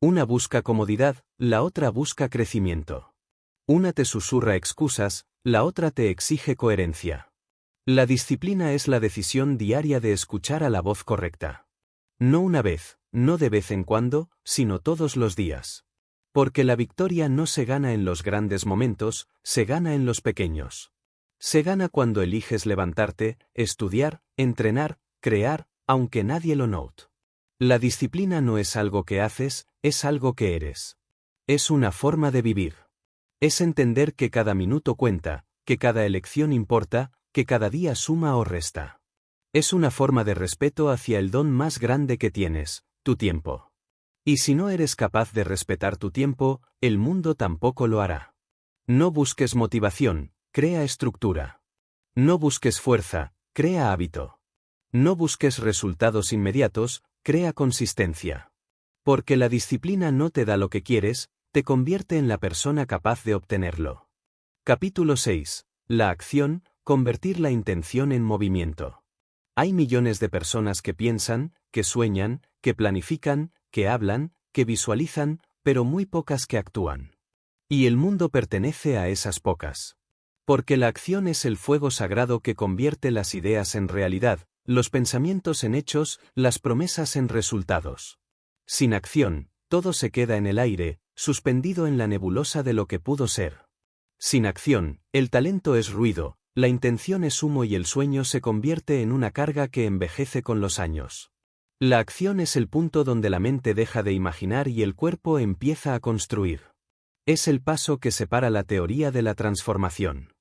Una busca comodidad, la otra busca crecimiento. Una te susurra excusas, la otra te exige coherencia. La disciplina es la decisión diaria de escuchar a la voz correcta. No una vez, no de vez en cuando, sino todos los días. Porque la victoria no se gana en los grandes momentos, se gana en los pequeños. Se gana cuando eliges levantarte, estudiar, entrenar, crear, aunque nadie lo note. La disciplina no es algo que haces, es algo que eres. Es una forma de vivir. Es entender que cada minuto cuenta, que cada elección importa, que cada día suma o resta. Es una forma de respeto hacia el don más grande que tienes, tu tiempo. Y si no eres capaz de respetar tu tiempo, el mundo tampoco lo hará. No busques motivación, crea estructura. No busques fuerza, crea hábito. No busques resultados inmediatos, crea consistencia. Porque la disciplina no te da lo que quieres, te convierte en la persona capaz de obtenerlo. Capítulo 6. La acción, convertir la intención en movimiento. Hay millones de personas que piensan, que sueñan, que planifican, que hablan, que visualizan, pero muy pocas que actúan. Y el mundo pertenece a esas pocas. Porque la acción es el fuego sagrado que convierte las ideas en realidad, los pensamientos en hechos, las promesas en resultados. Sin acción, todo se queda en el aire, suspendido en la nebulosa de lo que pudo ser. Sin acción, el talento es ruido, la intención es humo y el sueño se convierte en una carga que envejece con los años. La acción es el punto donde la mente deja de imaginar y el cuerpo empieza a construir. Es el paso que separa la teoría de la transformación.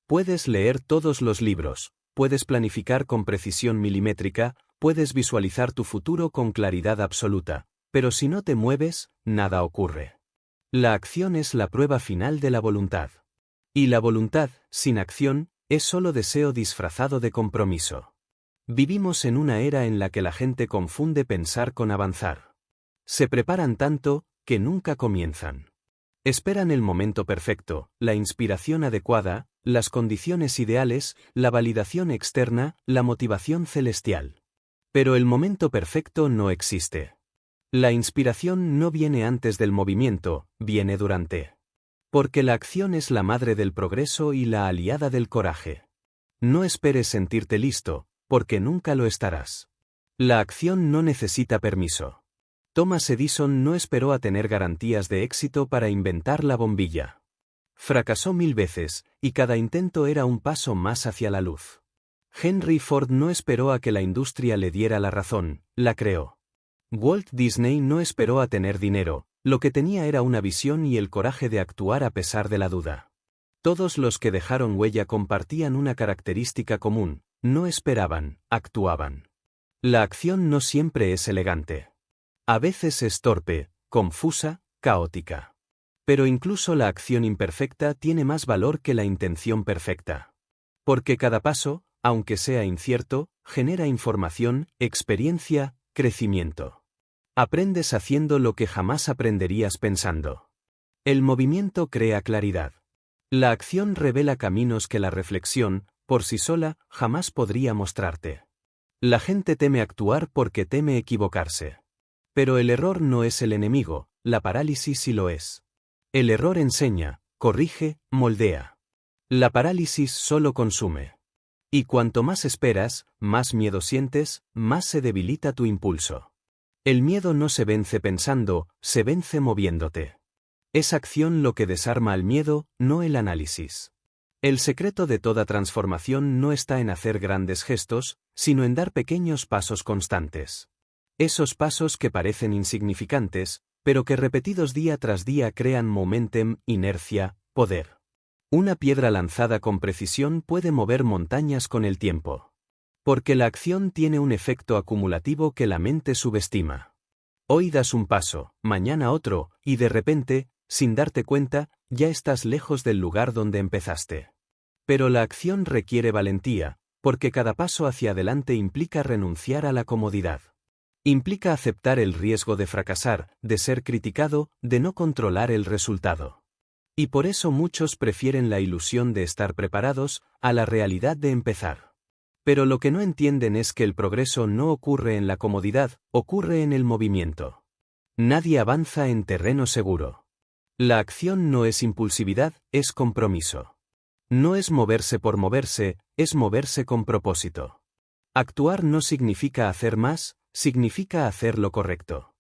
Puedes leer todos los libros, puedes planificar con precisión milimétrica, puedes visualizar tu futuro con claridad absoluta, pero si no te mueves, nada ocurre. La acción es la prueba final de la voluntad. Y la voluntad, sin acción, es solo deseo disfrazado de compromiso. Vivimos en una era en la que la gente confunde pensar con avanzar. Se preparan tanto, que nunca comienzan. Esperan el momento perfecto, la inspiración adecuada, las condiciones ideales, la validación externa, la motivación celestial. Pero el momento perfecto no existe. La inspiración no viene antes del movimiento, viene durante. Porque la acción es la madre del progreso y la aliada del coraje. No esperes sentirte listo, porque nunca lo estarás. La acción no necesita permiso. Thomas Edison no esperó a tener garantías de éxito para inventar la bombilla. Fracasó 1000 veces, y cada intento era un paso más hacia la luz. Henry Ford no esperó a que la industria le diera la razón, la creó. Walt Disney no esperó a tener dinero, lo que tenía era una visión y el coraje de actuar a pesar de la duda. Todos los que dejaron huella compartían una característica común, no esperaban, actuaban. La acción no siempre es elegante. A veces es torpe, confusa, caótica. Pero incluso la acción imperfecta tiene más valor que la intención perfecta. Porque cada paso, aunque sea incierto, genera información, experiencia, crecimiento. Aprendes haciendo lo que jamás aprenderías pensando. El movimiento crea claridad. La acción revela caminos que la reflexión, por sí sola, jamás podría mostrarte. La gente teme actuar porque teme equivocarse. Pero el error no es el enemigo, la parálisis sí lo es. El error enseña, corrige, moldea. La parálisis solo consume. Y cuanto más esperas, más miedo sientes, más se debilita tu impulso. El miedo no se vence pensando, se vence moviéndote. Es acción lo que desarma al miedo, no el análisis. El secreto de toda transformación no está en hacer grandes gestos, sino en dar pequeños pasos constantes. Esos pasos que parecen insignificantes, pero que repetidos día tras día crean momentum, inercia, poder. Una piedra lanzada con precisión puede mover montañas con el tiempo. Porque la acción tiene un efecto acumulativo que la mente subestima. Hoy das un paso, mañana otro, y de repente, sin darte cuenta, ya estás lejos del lugar donde empezaste. Pero la acción requiere valentía, Porque cada paso hacia adelante implica renunciar a la comodidad. Implica aceptar el riesgo de fracasar, de ser criticado, de no controlar el resultado. Y por eso muchos prefieren la ilusión de estar preparados a la realidad de empezar. Pero lo que no entienden es que el progreso no ocurre en la comodidad, ocurre en el movimiento. Nadie avanza en terreno seguro. La acción no es impulsividad, es compromiso. No es moverse por moverse, es moverse con propósito. Actuar no significa hacer más, significa hacer lo correcto.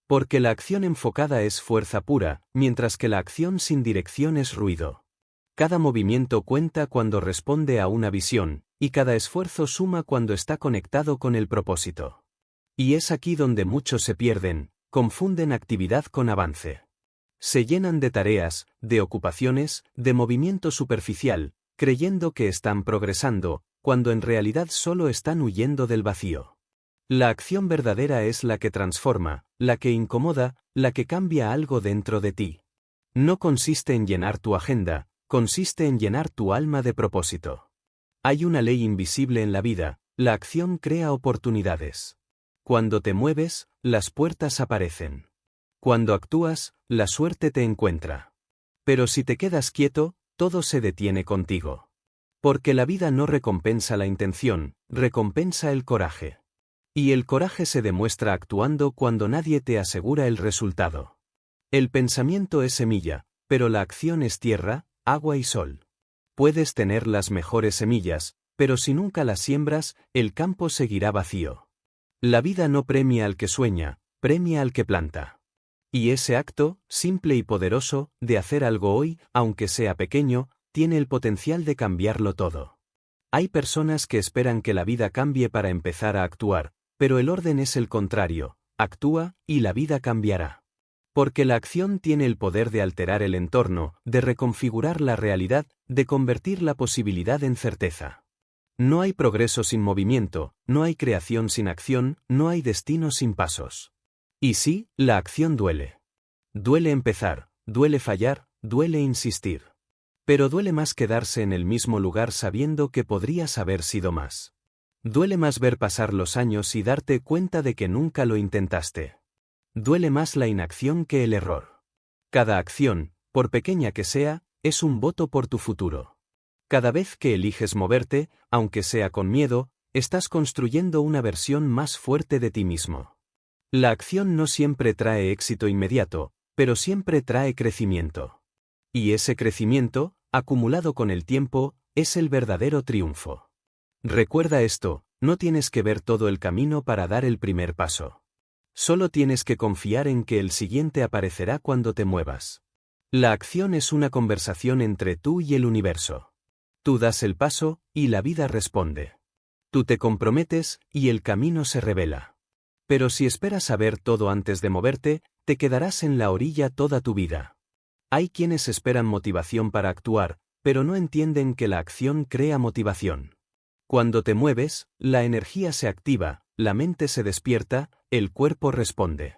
Porque la acción enfocada es fuerza pura, mientras que la acción sin dirección es ruido. Cada movimiento cuenta cuando responde a una visión, y cada esfuerzo suma cuando está conectado con el propósito. Y es aquí donde muchos se pierden, confunden actividad con avance. Se llenan de tareas, de ocupaciones, de movimiento superficial, creyendo que están progresando, cuando en realidad solo están huyendo del vacío. La acción verdadera es la que transforma, la que incomoda, la que cambia algo dentro de ti. No consiste en llenar tu agenda, consiste en llenar tu alma de propósito. Hay una ley invisible en la vida, la acción crea oportunidades. Cuando te mueves, las puertas aparecen. Cuando actúas, la suerte te encuentra. Pero si te quedas quieto, todo se detiene contigo. Porque la vida no recompensa la intención, recompensa el coraje. Y el coraje se demuestra actuando cuando nadie te asegura el resultado. El pensamiento es semilla, pero la acción es tierra, agua y sol. Puedes tener las mejores semillas, pero si nunca las siembras, el campo seguirá vacío. La vida no premia al que sueña, premia al que planta. Y ese acto, simple y poderoso, de hacer algo hoy, aunque sea pequeño, tiene el potencial de cambiarlo todo. Hay personas que esperan que la vida cambie para empezar a actuar, pero el orden es el contrario, actúa y la vida cambiará. Porque la acción tiene el poder de alterar el entorno, de reconfigurar la realidad, de convertir la posibilidad en certeza. No hay progreso sin movimiento, no hay creación sin acción, no hay destino sin pasos. Y sí, la acción duele. Duele empezar, duele fallar, duele insistir. Pero duele más quedarse en el mismo lugar sabiendo que podrías haber sido más. Duele más ver pasar los años y darte cuenta de que nunca lo intentaste. Duele más la inacción que el error. Cada acción, por pequeña que sea, es un voto por tu futuro. Cada vez que eliges moverte, aunque sea con miedo, estás construyendo una versión más fuerte de ti mismo. La acción no siempre trae éxito inmediato, pero siempre trae crecimiento. Y ese crecimiento, acumulado con el tiempo, es el verdadero triunfo. Recuerda esto, no tienes que ver todo el camino para dar el primer paso. Solo tienes que confiar en que el siguiente aparecerá cuando te muevas. La acción es una conversación entre tú y el universo. Tú das el paso, y la vida responde. Tú te comprometes, y el camino se revela. Pero si esperas saber todo antes de moverte, te quedarás en la orilla toda tu vida. Hay quienes esperan motivación para actuar, pero no entienden que la acción crea motivación. Cuando te mueves, la energía se activa, la mente se despierta, el cuerpo responde.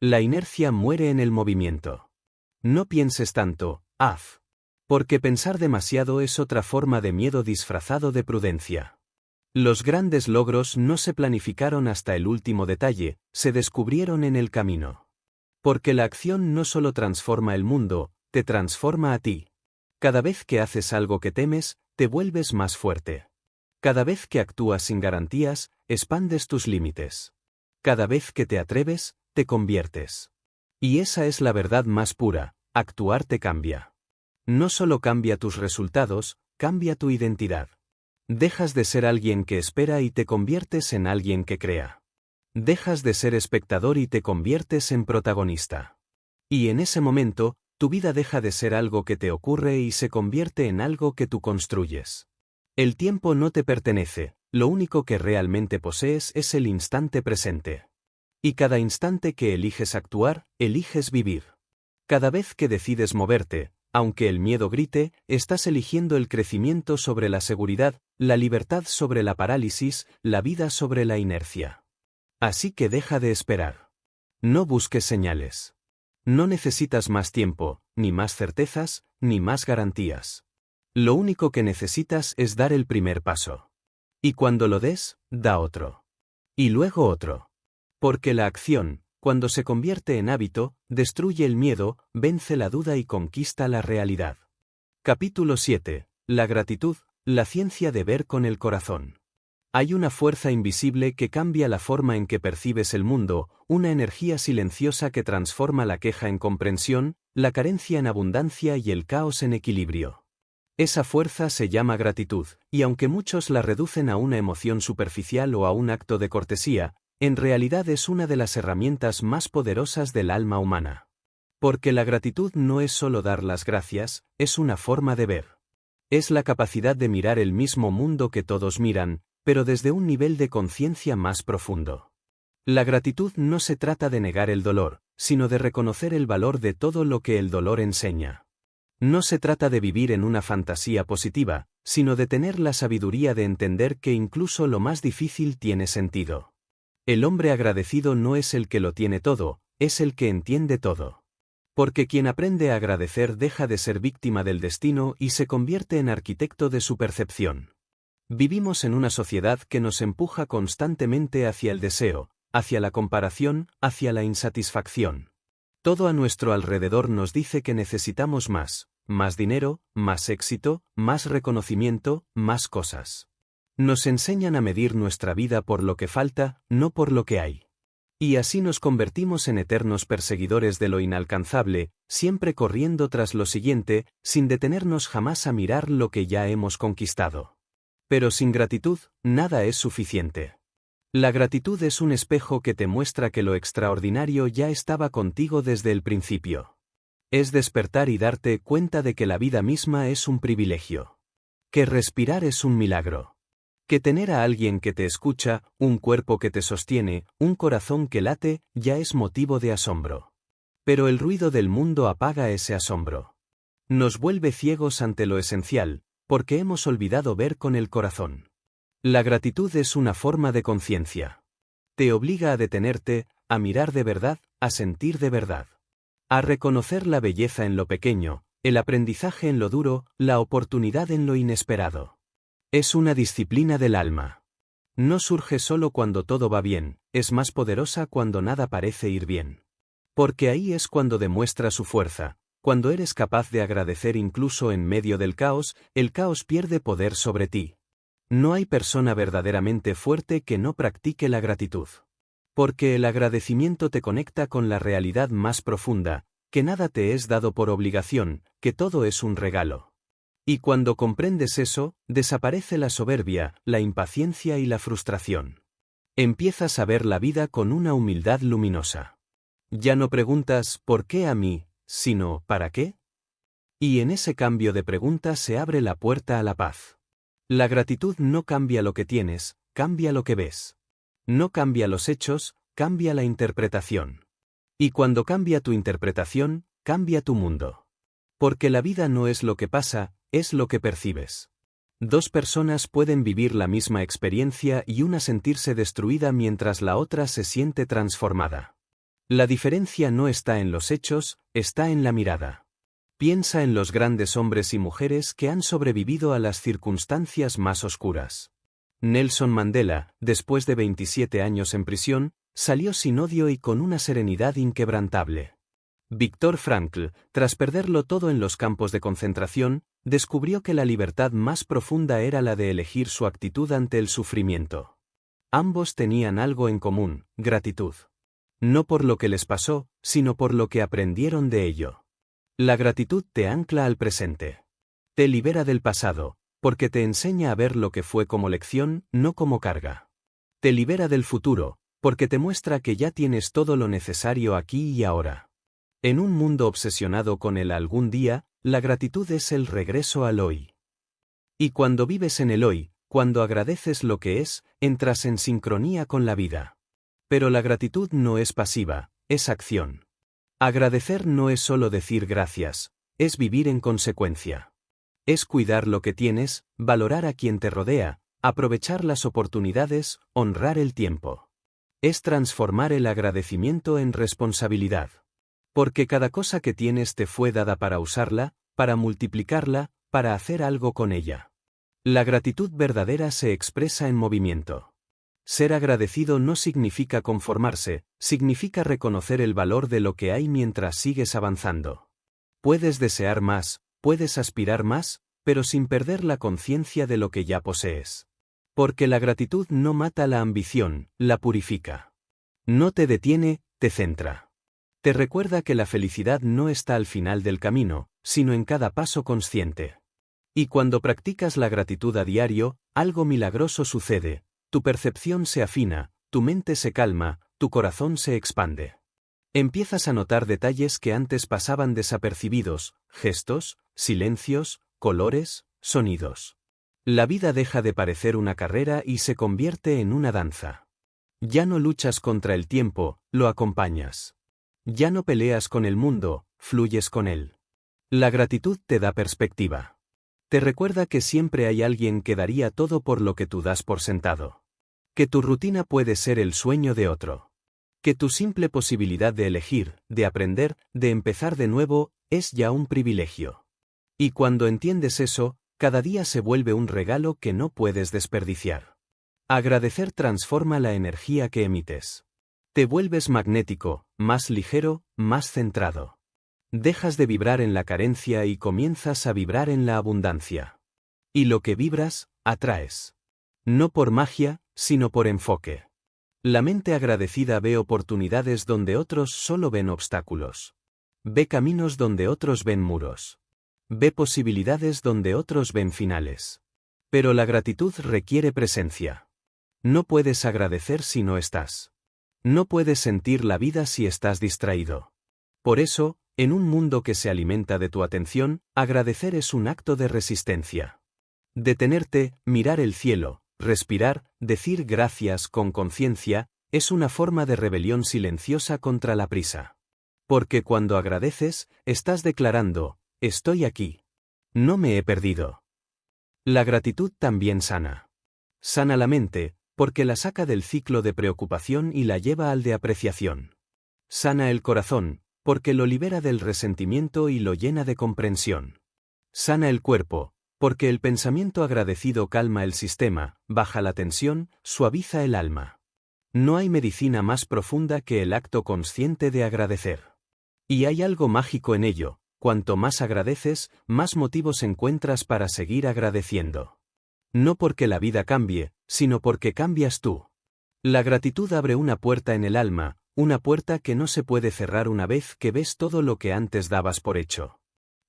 La inercia muere en el movimiento. No pienses tanto, haz. Porque pensar demasiado es otra forma de miedo disfrazado de prudencia. Los grandes logros no se planificaron hasta el último detalle, se descubrieron en el camino. Porque la acción no solo transforma el mundo, te transforma a ti. Cada vez que haces algo que temes, te vuelves más fuerte. Cada vez que actúas sin garantías, expandes tus límites. Cada vez que te atreves, te conviertes. Y esa es la verdad más pura, actuar te cambia. No solo cambia tus resultados, cambia tu identidad. Dejas de ser alguien que espera y te conviertes en alguien que crea. Dejas de ser espectador y te conviertes en protagonista. Y en ese momento, tu vida deja de ser algo que te ocurre y se convierte en algo que tú construyes. El tiempo no te pertenece, lo único que realmente posees es el instante presente. Y cada instante que eliges actuar, eliges vivir. Cada vez que decides moverte, aunque el miedo grite, estás eligiendo el crecimiento sobre la seguridad, la libertad sobre la parálisis, la vida sobre la inercia. Así que deja de esperar. No busques señales. No necesitas más tiempo, ni más certezas, ni más garantías. Lo único que necesitas es dar el primer paso. Y cuando lo des, da otro. Y luego otro. Porque la acción, cuando se convierte en hábito, destruye el miedo, vence la duda y conquista la realidad. Capítulo 7. La gratitud, la ciencia de ver con el corazón. Hay una fuerza invisible que cambia la forma en que percibes el mundo, una energía silenciosa que transforma la queja en comprensión, la carencia en abundancia y el caos en equilibrio. Esa fuerza se llama gratitud, y aunque muchos la reducen a una emoción superficial o a un acto de cortesía, en realidad es una de las herramientas más poderosas del alma humana. Porque la gratitud no es solo dar las gracias, es una forma de ver. Es la capacidad de mirar el mismo mundo que todos miran, pero desde un nivel de conciencia más profundo. La gratitud no se trata de negar el dolor, sino de reconocer el valor de todo lo que el dolor enseña. No se trata de vivir en una fantasía positiva, sino de tener la sabiduría de entender que incluso lo más difícil tiene sentido. El hombre agradecido no es el que lo tiene todo, es el que entiende todo. Porque quien aprende a agradecer deja de ser víctima del destino y se convierte en arquitecto de su percepción. Vivimos en una sociedad que nos empuja constantemente hacia el deseo, hacia la comparación, hacia la insatisfacción. Todo a nuestro alrededor nos dice que necesitamos más dinero, más éxito, más reconocimiento, más cosas. Nos enseñan a medir nuestra vida por lo que falta, no por lo que hay. Y así nos convertimos en eternos perseguidores de lo inalcanzable, siempre corriendo tras lo siguiente, sin detenernos jamás a mirar lo que ya hemos conquistado. Pero sin gratitud, nada es suficiente. La gratitud es un espejo que te muestra que lo extraordinario ya estaba contigo desde el principio. Es despertar y darte cuenta de que la vida misma es un privilegio. Que respirar es un milagro. Que tener a alguien que te escucha, un cuerpo que te sostiene, un corazón que late, ya es motivo de asombro. Pero el ruido del mundo apaga ese asombro. Nos vuelve ciegos ante lo esencial, porque hemos olvidado ver con el corazón. La gratitud es una forma de conciencia. Te obliga a detenerte, a mirar de verdad, a sentir de verdad. A reconocer la belleza en lo pequeño, el aprendizaje en lo duro, la oportunidad en lo inesperado. Es una disciplina del alma. No surge solo cuando todo va bien, es más poderosa cuando nada parece ir bien. Porque ahí es cuando demuestra su fuerza, cuando eres capaz de agradecer incluso en medio del caos, el caos pierde poder sobre ti. No hay persona verdaderamente fuerte que no practique la gratitud. Porque el agradecimiento te conecta con la realidad más profunda, que nada te es dado por obligación, que todo es un regalo. Y cuando comprendes eso, desaparece la soberbia, la impaciencia y la frustración. Empiezas a ver la vida con una humildad luminosa. Ya no preguntas ¿por qué a mí?, sino ¿para qué? Y en ese cambio de pregunta se abre la puerta a la paz. La gratitud no cambia lo que tienes, cambia lo que ves. No cambia los hechos, cambia la interpretación. Y cuando cambia tu interpretación, cambia tu mundo. Porque la vida no es lo que pasa, es lo que percibes. Dos personas pueden vivir la misma experiencia y una sentirse destruida mientras la otra se siente transformada. La diferencia no está en los hechos, está en la mirada. Piensa en los grandes hombres y mujeres que han sobrevivido a las circunstancias más oscuras. Nelson Mandela, después de 27 años en prisión, salió sin odio y con una serenidad inquebrantable. Viktor Frankl, tras perderlo todo en los campos de concentración, descubrió que la libertad más profunda era la de elegir su actitud ante el sufrimiento. Ambos tenían algo en común, gratitud. No por lo que les pasó, sino por lo que aprendieron de ello. La gratitud te ancla al presente. Te libera del pasado, porque te enseña a ver lo que fue como lección, no como carga. Te libera del futuro, porque te muestra que ya tienes todo lo necesario aquí y ahora. En un mundo obsesionado con el algún día, la gratitud es el regreso al hoy. Y cuando vives en el hoy, cuando agradeces lo que es, entras en sincronía con la vida. Pero la gratitud no es pasiva, es acción. Agradecer no es solo decir gracias, es vivir en consecuencia. Es cuidar lo que tienes, valorar a quien te rodea, aprovechar las oportunidades, honrar el tiempo. Es transformar el agradecimiento en responsabilidad. Porque cada cosa que tienes te fue dada para usarla, para multiplicarla, para hacer algo con ella. La gratitud verdadera se expresa en movimiento. Ser agradecido no significa conformarse, significa reconocer el valor de lo que hay mientras sigues avanzando. Puedes desear más, puedes aspirar más, pero sin perder la conciencia de lo que ya posees. Porque la gratitud no mata la ambición, la purifica. No te detiene, te centra. Te recuerda que la felicidad no está al final del camino, sino en cada paso consciente. Y cuando practicas la gratitud a diario, algo milagroso sucede, tu percepción se afina, tu mente se calma, tu corazón se expande. Empiezas a notar detalles que antes pasaban desapercibidos, gestos, silencios, colores, sonidos. La vida deja de parecer una carrera y se convierte en una danza. Ya no luchas contra el tiempo, lo acompañas. Ya no peleas con el mundo, fluyes con él. La gratitud te da perspectiva. Te recuerda que siempre hay alguien que daría todo por lo que tú das por sentado. Que tu rutina puede ser el sueño de otro. Que tu simple posibilidad de elegir, de aprender, de empezar de nuevo, es ya un privilegio. Y cuando entiendes eso, cada día se vuelve un regalo que no puedes desperdiciar. Agradecer transforma la energía que emites. Te vuelves magnético, más ligero, más centrado. Dejas de vibrar en la carencia y comienzas a vibrar en la abundancia. Y lo que vibras, atraes. No por magia, sino por enfoque. La mente agradecida ve oportunidades donde otros solo ven obstáculos. Ve caminos donde otros ven muros. Ve posibilidades donde otros ven finales. Pero la gratitud requiere presencia. No puedes agradecer si no estás. No puedes sentir la vida si estás distraído. Por eso, en un mundo que se alimenta de tu atención, agradecer es un acto de resistencia. Detenerte, mirar el cielo, respirar, decir gracias con conciencia, es una forma de rebelión silenciosa contra la prisa. Porque cuando agradeces, estás declarando, estoy aquí. No me he perdido. La gratitud también sana. Sana la mente, porque la saca del ciclo de preocupación y la lleva al de apreciación. Sana el corazón, porque lo libera del resentimiento y lo llena de comprensión. Sana el cuerpo, porque el pensamiento agradecido calma el sistema, baja la tensión, suaviza el alma. No hay medicina más profunda que el acto consciente de agradecer. Y hay algo mágico en ello, cuanto más agradeces, más motivos encuentras para seguir agradeciendo. No porque la vida cambie, sino porque cambias tú. La gratitud abre una puerta en el alma, una puerta que no se puede cerrar una vez que ves todo lo que antes dabas por hecho.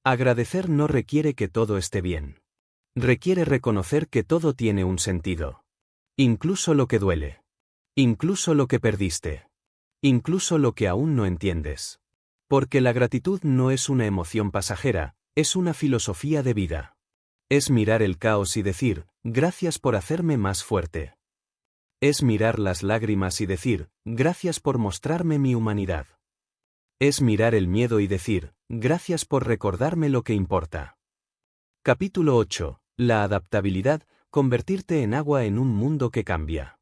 Agradecer no requiere que todo esté bien. Requiere reconocer que todo tiene un sentido. Incluso lo que duele. Incluso lo que perdiste. Incluso lo que aún no entiendes. Porque la gratitud no es una emoción pasajera, es una filosofía de vida. Es mirar el caos y decir, gracias por hacerme más fuerte. Es mirar las lágrimas y decir, gracias por mostrarme mi humanidad. Es mirar el miedo y decir, gracias por recordarme lo que importa. Capítulo 8. La adaptabilidad, convertirte en agua en un mundo que cambia.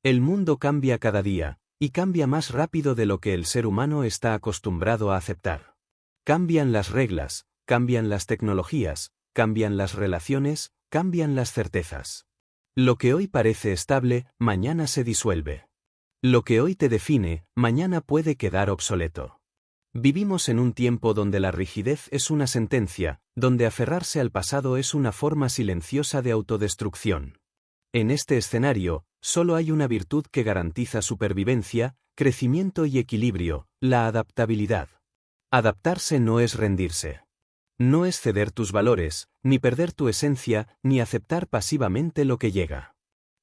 El mundo cambia cada día, y cambia más rápido de lo que el ser humano está acostumbrado a aceptar. Cambian las reglas, cambian las tecnologías, cambian las relaciones, cambian las certezas. Lo que hoy parece estable, mañana se disuelve. Lo que hoy te define, mañana puede quedar obsoleto. Vivimos en un tiempo donde la rigidez es una sentencia, donde aferrarse al pasado es una forma silenciosa de autodestrucción. En este escenario, solo hay una virtud que garantiza supervivencia, crecimiento y equilibrio, la adaptabilidad. Adaptarse no es rendirse. No es ceder tus valores, ni perder tu esencia, ni aceptar pasivamente lo que llega.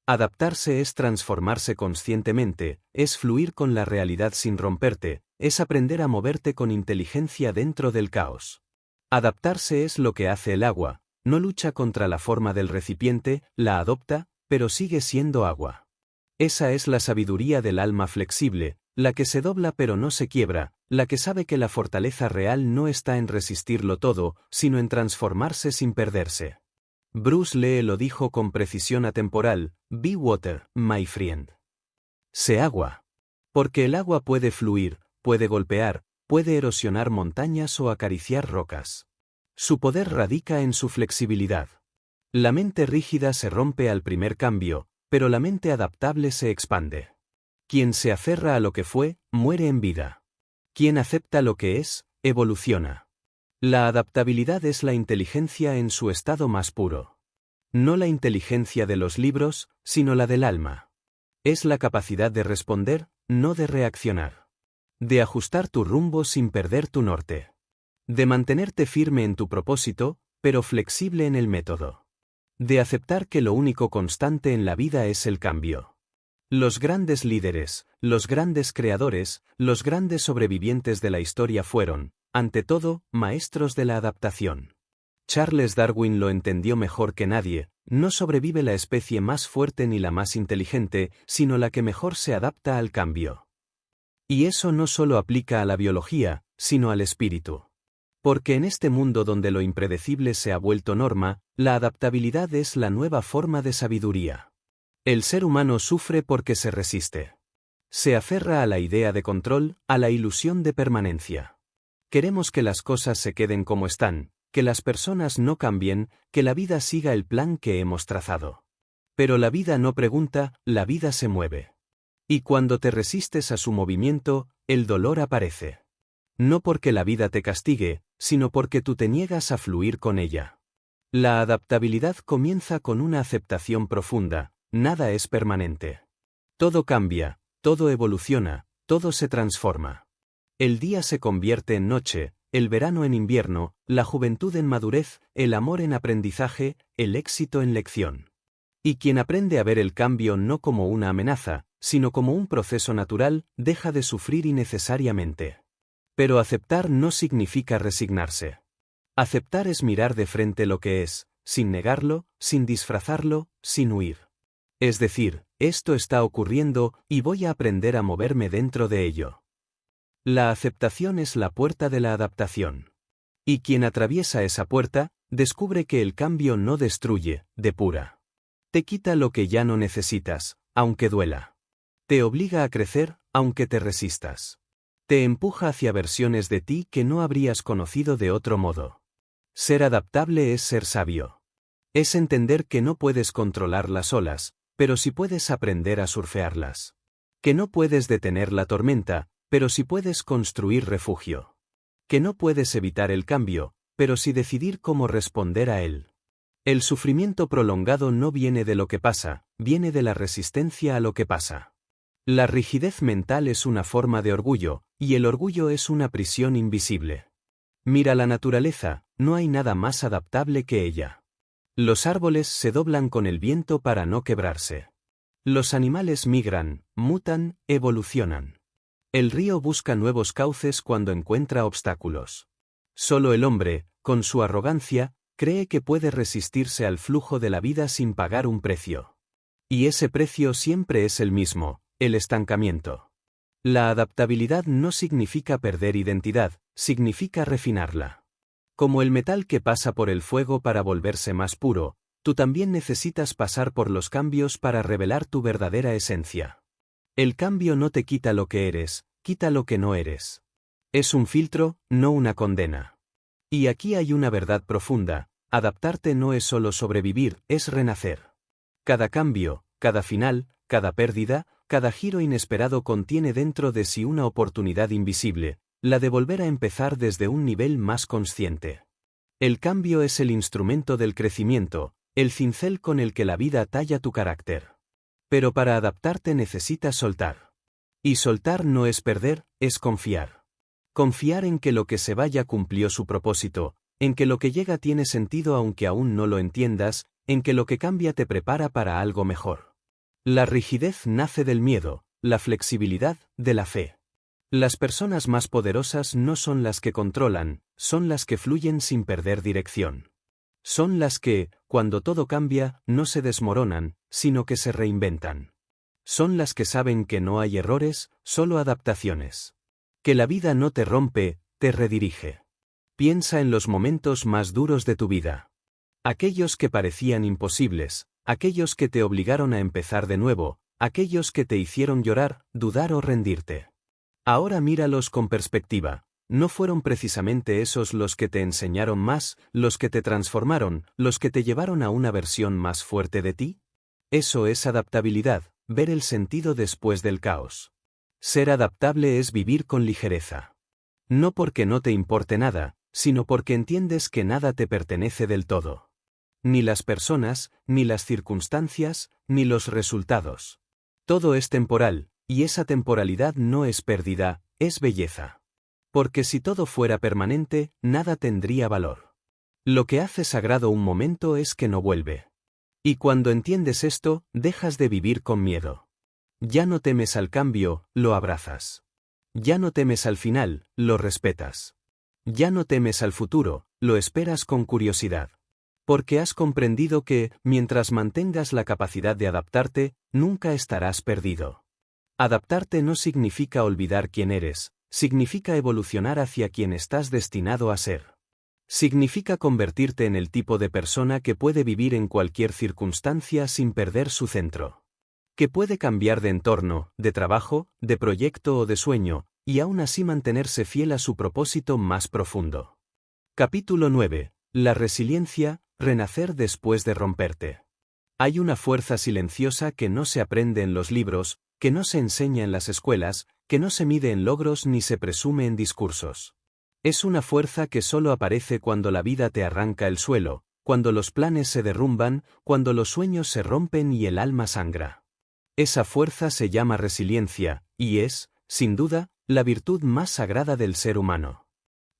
Adaptarse es transformarse conscientemente, es fluir con la realidad sin romperte, es aprender a moverte con inteligencia dentro del caos. Adaptarse es lo que hace el agua, no lucha contra la forma del recipiente, la adopta, pero sigue siendo agua. Esa es la sabiduría del alma flexible, la que se dobla pero no se quiebra, la que sabe que la fortaleza real no está en resistirlo todo, sino en transformarse sin perderse. Bruce Lee lo dijo con precisión atemporal, "Be water, my friend". Sé agua. Porque el agua puede fluir, puede golpear, puede erosionar montañas o acariciar rocas. Su poder radica en su flexibilidad. La mente rígida se rompe al primer cambio, pero la mente adaptable se expande. Quien se aferra a lo que fue, muere en vida. Quien acepta lo que es, evoluciona. La adaptabilidad es la inteligencia en su estado más puro. No la inteligencia de los libros, sino la del alma. Es la capacidad de responder, no de reaccionar. De ajustar tu rumbo sin perder tu norte. De mantenerte firme en tu propósito, pero flexible en el método. De aceptar que lo único constante en la vida es el cambio. Los grandes líderes, los grandes creadores, los grandes sobrevivientes de la historia fueron, ante todo, maestros de la adaptación. Charles Darwin lo entendió mejor que nadie: no sobrevive la especie más fuerte ni la más inteligente, sino la que mejor se adapta al cambio. Y eso no solo aplica a la biología, sino al espíritu. Porque en este mundo donde lo impredecible se ha vuelto norma, la adaptabilidad es la nueva forma de sabiduría. El ser humano sufre porque se resiste. Se aferra a la idea de control, a la ilusión de permanencia. Queremos que las cosas se queden como están, que las personas no cambien, que la vida siga el plan que hemos trazado. Pero la vida no pregunta, la vida se mueve. Y cuando te resistes a su movimiento, el dolor aparece. No porque la vida te castigue, sino porque tú te niegas a fluir con ella. La adaptabilidad comienza con una aceptación profunda: nada es permanente. Todo cambia, todo evoluciona, todo se transforma. El día se convierte en noche, el verano en invierno, la juventud en madurez, el amor en aprendizaje, el éxito en lección. Y quien aprende a ver el cambio no como una amenaza, sino como un proceso natural, deja de sufrir innecesariamente. Pero aceptar no significa resignarse. Aceptar es mirar de frente lo que es, sin negarlo, sin disfrazarlo, sin huir. Es decir, esto está ocurriendo y voy a aprender a moverme dentro de ello. La aceptación es la puerta de la adaptación. Y quien atraviesa esa puerta, descubre que el cambio no destruye, depura. Te quita lo que ya no necesitas, aunque duela. Te obliga a crecer, aunque te resistas. Te empuja hacia versiones de ti que no habrías conocido de otro modo. Ser adaptable es ser sabio. Es entender que no puedes controlar las olas, pero sí puedes aprender a surfearlas. Que no puedes detener la tormenta, pero sí puedes construir refugio. Que no puedes evitar el cambio, pero sí decidir cómo responder a él. El sufrimiento prolongado no viene de lo que pasa, viene de la resistencia a lo que pasa. La rigidez mental es una forma de orgullo, y el orgullo es una prisión invisible. Mira la naturaleza, no hay nada más adaptable que ella. Los árboles se doblan con el viento para no quebrarse. Los animales migran, mutan, evolucionan. El río busca nuevos cauces cuando encuentra obstáculos. Solo el hombre, con su arrogancia, cree que puede resistirse al flujo de la vida sin pagar un precio. Y ese precio siempre es el mismo: el estancamiento. La adaptabilidad no significa perder identidad, significa refinarla. Como el metal que pasa por el fuego para volverse más puro, tú también necesitas pasar por los cambios para revelar tu verdadera esencia. El cambio no te quita lo que eres, quita lo que no eres. Es un filtro, no una condena. Y aquí hay una verdad profunda: adaptarte no es solo sobrevivir, es renacer. Cada cambio, cada final, cada pérdida, cada giro inesperado contiene dentro de sí una oportunidad invisible, la de volver a empezar desde un nivel más consciente. El cambio es el instrumento del crecimiento, el cincel con el que la vida talla tu carácter. Pero para adaptarte necesitas soltar. Y soltar no es perder, es confiar. Confiar en que lo que se vaya cumplió su propósito, en que lo que llega tiene sentido aunque aún no lo entiendas, en que lo que cambia te prepara para algo mejor. La rigidez nace del miedo, la flexibilidad, de la fe. Las personas más poderosas no son las que controlan, son las que fluyen sin perder dirección. Son las que, cuando todo cambia, no se desmoronan, sino que se reinventan. Son las que saben que no hay errores, solo adaptaciones. Que la vida no te rompe, te redirige. Piensa en los momentos más duros de tu vida. Aquellos que parecían imposibles, aquellos que te obligaron a empezar de nuevo, aquellos que te hicieron llorar, dudar o rendirte. Ahora míralos con perspectiva, ¿No fueron precisamente esos los que te enseñaron más, los que te transformaron, los que te llevaron a una versión más fuerte de ti? Eso es adaptabilidad, ver el sentido después del caos. Ser adaptable es vivir con ligereza. No porque no te importe nada, sino porque entiendes que nada te pertenece del todo. Ni las personas, ni las circunstancias, ni los resultados. Todo es temporal, y esa temporalidad no es pérdida, es belleza. Porque si todo fuera permanente, nada tendría valor. Lo que hace sagrado un momento es que no vuelve. Y cuando entiendes esto, dejas de vivir con miedo. Ya no temes al cambio, lo abrazas. Ya no temes al final, lo respetas. Ya no temes al futuro, lo esperas con curiosidad. Porque has comprendido que, mientras mantengas la capacidad de adaptarte, nunca estarás perdido. Adaptarte no significa olvidar quién eres, significa evolucionar hacia quien estás destinado a ser. Significa convertirte en el tipo de persona que puede vivir en cualquier circunstancia sin perder su centro. Que puede cambiar de entorno, de trabajo, de proyecto o de sueño, y aún así mantenerse fiel a su propósito más profundo. Capítulo 9. La resiliencia, renacer después de romperte. Hay una fuerza silenciosa que no se aprende en los libros, que no se enseña en las escuelas, que no se mide en logros ni se presume en discursos. Es una fuerza que solo aparece cuando la vida te arranca el suelo, cuando los planes se derrumban, cuando los sueños se rompen y el alma sangra. Esa fuerza se llama resiliencia, y es, sin duda, la virtud más sagrada del ser humano.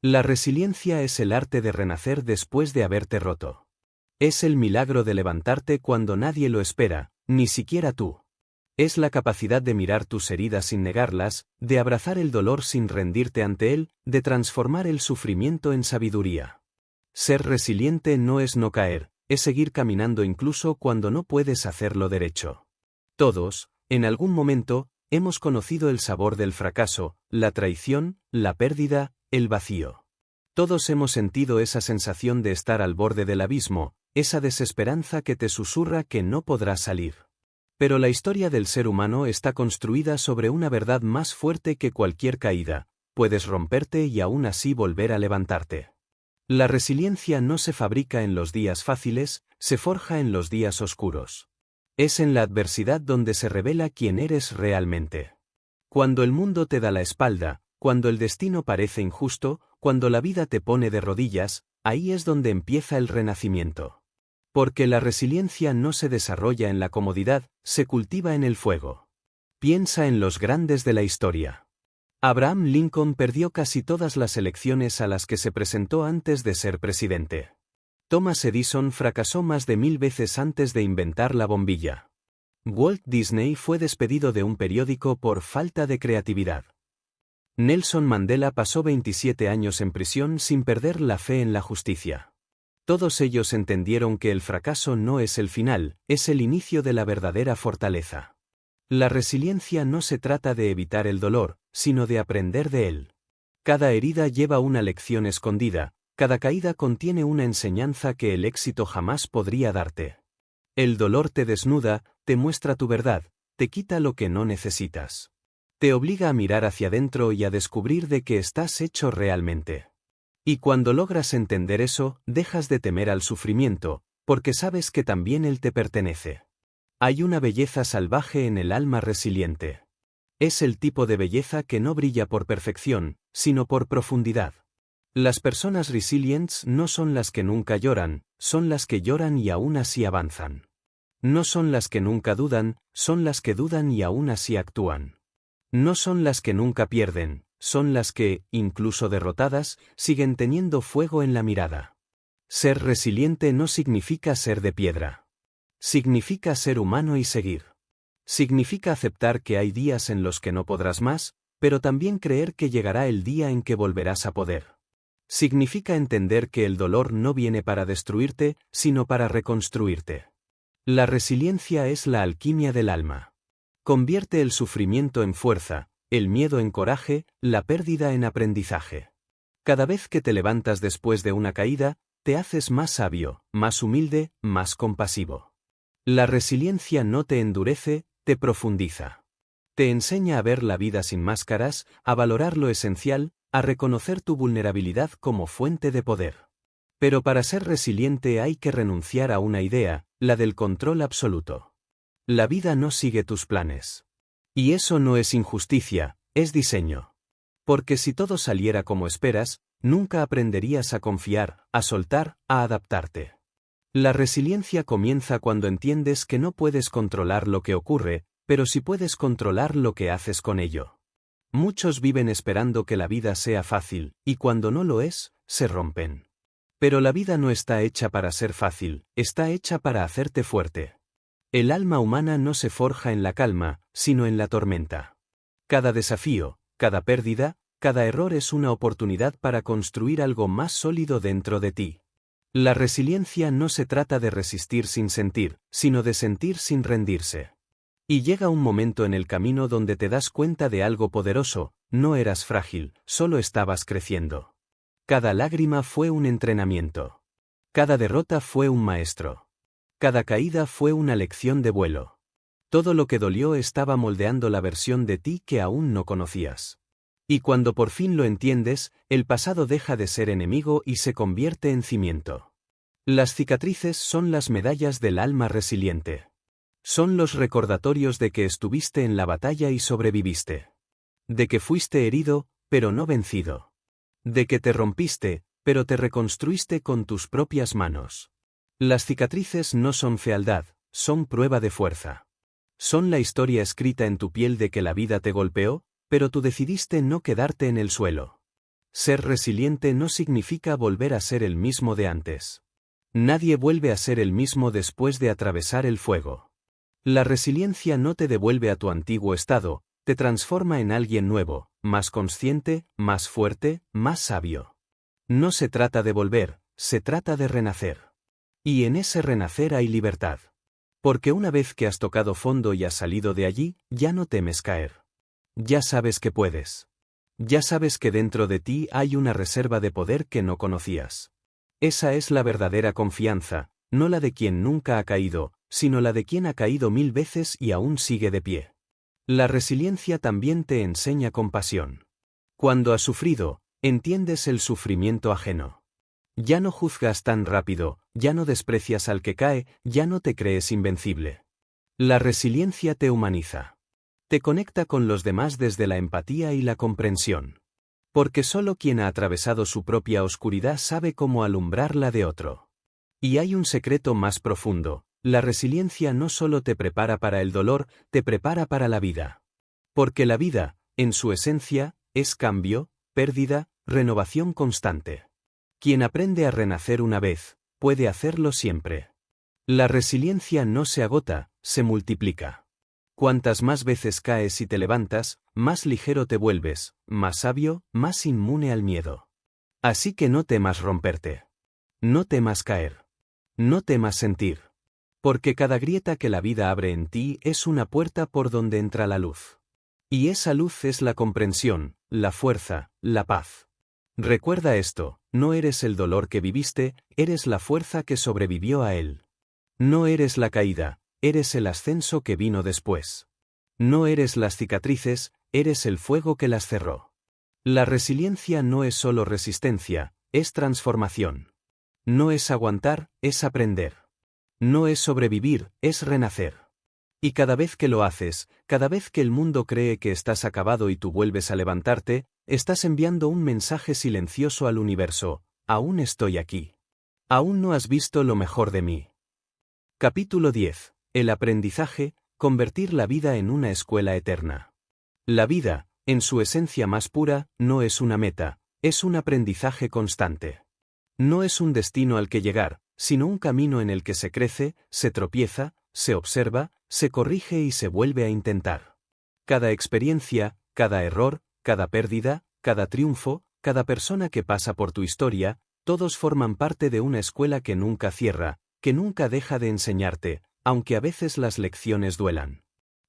La resiliencia es el arte de renacer después de haberte roto. Es el milagro de levantarte cuando nadie lo espera, ni siquiera tú. Es la capacidad de mirar tus heridas sin negarlas, de abrazar el dolor sin rendirte ante él, de transformar el sufrimiento en sabiduría. Ser resiliente no es no caer, es seguir caminando incluso cuando no puedes hacerlo derecho. Todos, en algún momento, hemos conocido el sabor del fracaso, la traición, la pérdida, el vacío. Todos hemos sentido esa sensación de estar al borde del abismo, esa desesperanza que te susurra que no podrás salir. Pero la historia del ser humano está construida sobre una verdad más fuerte que cualquier caída: puedes romperte y aún así volver a levantarte. La resiliencia no se fabrica en los días fáciles, se forja en los días oscuros. Es en la adversidad donde se revela quién eres realmente. Cuando el mundo te da la espalda, cuando el destino parece injusto, cuando la vida te pone de rodillas, ahí es donde empieza el renacimiento. Porque la resiliencia no se desarrolla en la comodidad, se cultiva en el fuego. Piensa en los grandes de la historia. Abraham Lincoln perdió casi todas las elecciones a las que se presentó antes de ser presidente. Thomas Edison fracasó más de 1000 veces antes de inventar la bombilla. Walt Disney fue despedido de un periódico por falta de creatividad. Nelson Mandela pasó 27 años en prisión sin perder la fe en la justicia. Todos ellos entendieron que el fracaso no es el final, es el inicio de la verdadera fortaleza. La resiliencia no se trata de evitar el dolor, sino de aprender de él. Cada herida lleva una lección escondida, cada caída contiene una enseñanza que el éxito jamás podría darte. El dolor te desnuda, te muestra tu verdad, te quita lo que no necesitas. Te obliga a mirar hacia adentro y a descubrir de qué estás hecho realmente. Y cuando logras entender eso, dejas de temer al sufrimiento, porque sabes que también él te pertenece. Hay una belleza salvaje en el alma resiliente. Es el tipo de belleza que no brilla por perfección, sino por profundidad. Las personas resilientes no son las que nunca lloran, son las que lloran y aún así avanzan. No son las que nunca dudan, son las que dudan y aún así actúan. No son las que nunca pierden, son las que, incluso derrotadas, siguen teniendo fuego en la mirada. Ser resiliente no significa ser de piedra. Significa ser humano y seguir. Significa aceptar que hay días en los que no podrás más, pero también creer que llegará el día en que volverás a poder. Significa entender que el dolor no viene para destruirte, sino para reconstruirte. La resiliencia es la alquimia del alma. Convierte el sufrimiento en fuerza, el miedo en coraje, la pérdida en aprendizaje. Cada vez que te levantas después de una caída, te haces más sabio, más humilde, más compasivo. La resiliencia no te endurece, te profundiza. Te enseña a ver la vida sin máscaras, a valorar lo esencial, a reconocer tu vulnerabilidad como fuente de poder. Pero para ser resiliente hay que renunciar a una idea, la del control absoluto. La vida no sigue tus planes. Y eso no es injusticia, es diseño. Porque si todo saliera como esperas, nunca aprenderías a confiar, a soltar, a adaptarte. La resiliencia comienza cuando entiendes que no puedes controlar lo que ocurre, pero sí puedes controlar lo que haces con ello. Muchos viven esperando que la vida sea fácil, y cuando no lo es, se rompen. Pero la vida no está hecha para ser fácil, está hecha para hacerte fuerte. El alma humana no se forja en la calma, sino en la tormenta. Cada desafío, cada pérdida, cada error es una oportunidad para construir algo más sólido dentro de ti. La resiliencia no se trata de resistir sin sentir, sino de sentir sin rendirse. Y llega un momento en el camino donde te das cuenta de algo poderoso, no eras frágil, solo estabas creciendo. Cada lágrima fue un entrenamiento. Cada derrota fue un maestro. Cada caída fue una lección de vuelo. Todo lo que dolió estaba moldeando la versión de ti que aún no conocías. Y cuando por fin lo entiendes, el pasado deja de ser enemigo y se convierte en cimiento. Las cicatrices son las medallas del alma resiliente. Son los recordatorios de que estuviste en la batalla y sobreviviste. De que fuiste herido, pero no vencido. De que te rompiste, pero te reconstruiste con tus propias manos. Las cicatrices no son fealdad, son prueba de fuerza. Son la historia escrita en tu piel de que la vida te golpeó, pero tú decidiste no quedarte en el suelo. Ser resiliente no significa volver a ser el mismo de antes. Nadie vuelve a ser el mismo después de atravesar el fuego. La resiliencia no te devuelve a tu antiguo estado, te transforma en alguien nuevo, más consciente, más fuerte, más sabio. No se trata de volver, se trata de renacer. Y en ese renacer hay libertad. Porque una vez que has tocado fondo y has salido de allí, ya no temes caer. Ya sabes que puedes. Ya sabes que dentro de ti hay una reserva de poder que no conocías. Esa es la verdadera confianza, no la de quien nunca ha caído, sino la de quien ha caído 1000 veces y aún sigue de pie. La resiliencia también te enseña compasión. Cuando has sufrido, entiendes el sufrimiento ajeno. Ya no juzgas tan rápido, ya no desprecias al que cae, ya no te crees invencible. La resiliencia te humaniza. Te conecta con los demás desde la empatía y la comprensión. Porque solo quien ha atravesado su propia oscuridad sabe cómo alumbrar la de otro. Y hay un secreto más profundo, la resiliencia no solo te prepara para el dolor, te prepara para la vida. Porque la vida, en su esencia, es cambio, pérdida, renovación constante. Quien aprende a renacer una vez, puede hacerlo siempre. La resiliencia no se agota, se multiplica. Cuantas más veces caes y te levantas, más ligero te vuelves, más sabio, más inmune al miedo. Así que no temas romperte. No temas caer. No temas sentir. Porque cada grieta que la vida abre en ti es una puerta por donde entra la luz. Y esa luz es la comprensión, la fuerza, la paz. Recuerda esto, no eres el dolor que viviste, eres la fuerza que sobrevivió a él. No eres la caída, eres el ascenso que vino después. No eres las cicatrices, eres el fuego que las cerró. La resiliencia no es solo resistencia, es transformación. No es aguantar, es aprender. No es sobrevivir, es renacer. Y cada vez que lo haces, cada vez que el mundo cree que estás acabado y tú vuelves a levantarte, estás enviando un mensaje silencioso al universo: aún estoy aquí. Aún no has visto lo mejor de mí. Capítulo 10. El aprendizaje, convertir la vida en una escuela eterna. La vida, en su esencia más pura, no es una meta, es un aprendizaje constante. No es un destino al que llegar, sino un camino en el que se crece, se tropieza, se observa, se corrige y se vuelve a intentar. Cada experiencia, cada error, cada pérdida, cada triunfo, cada persona que pasa por tu historia, todos forman parte de una escuela que nunca cierra, que nunca deja de enseñarte, aunque a veces las lecciones duelan.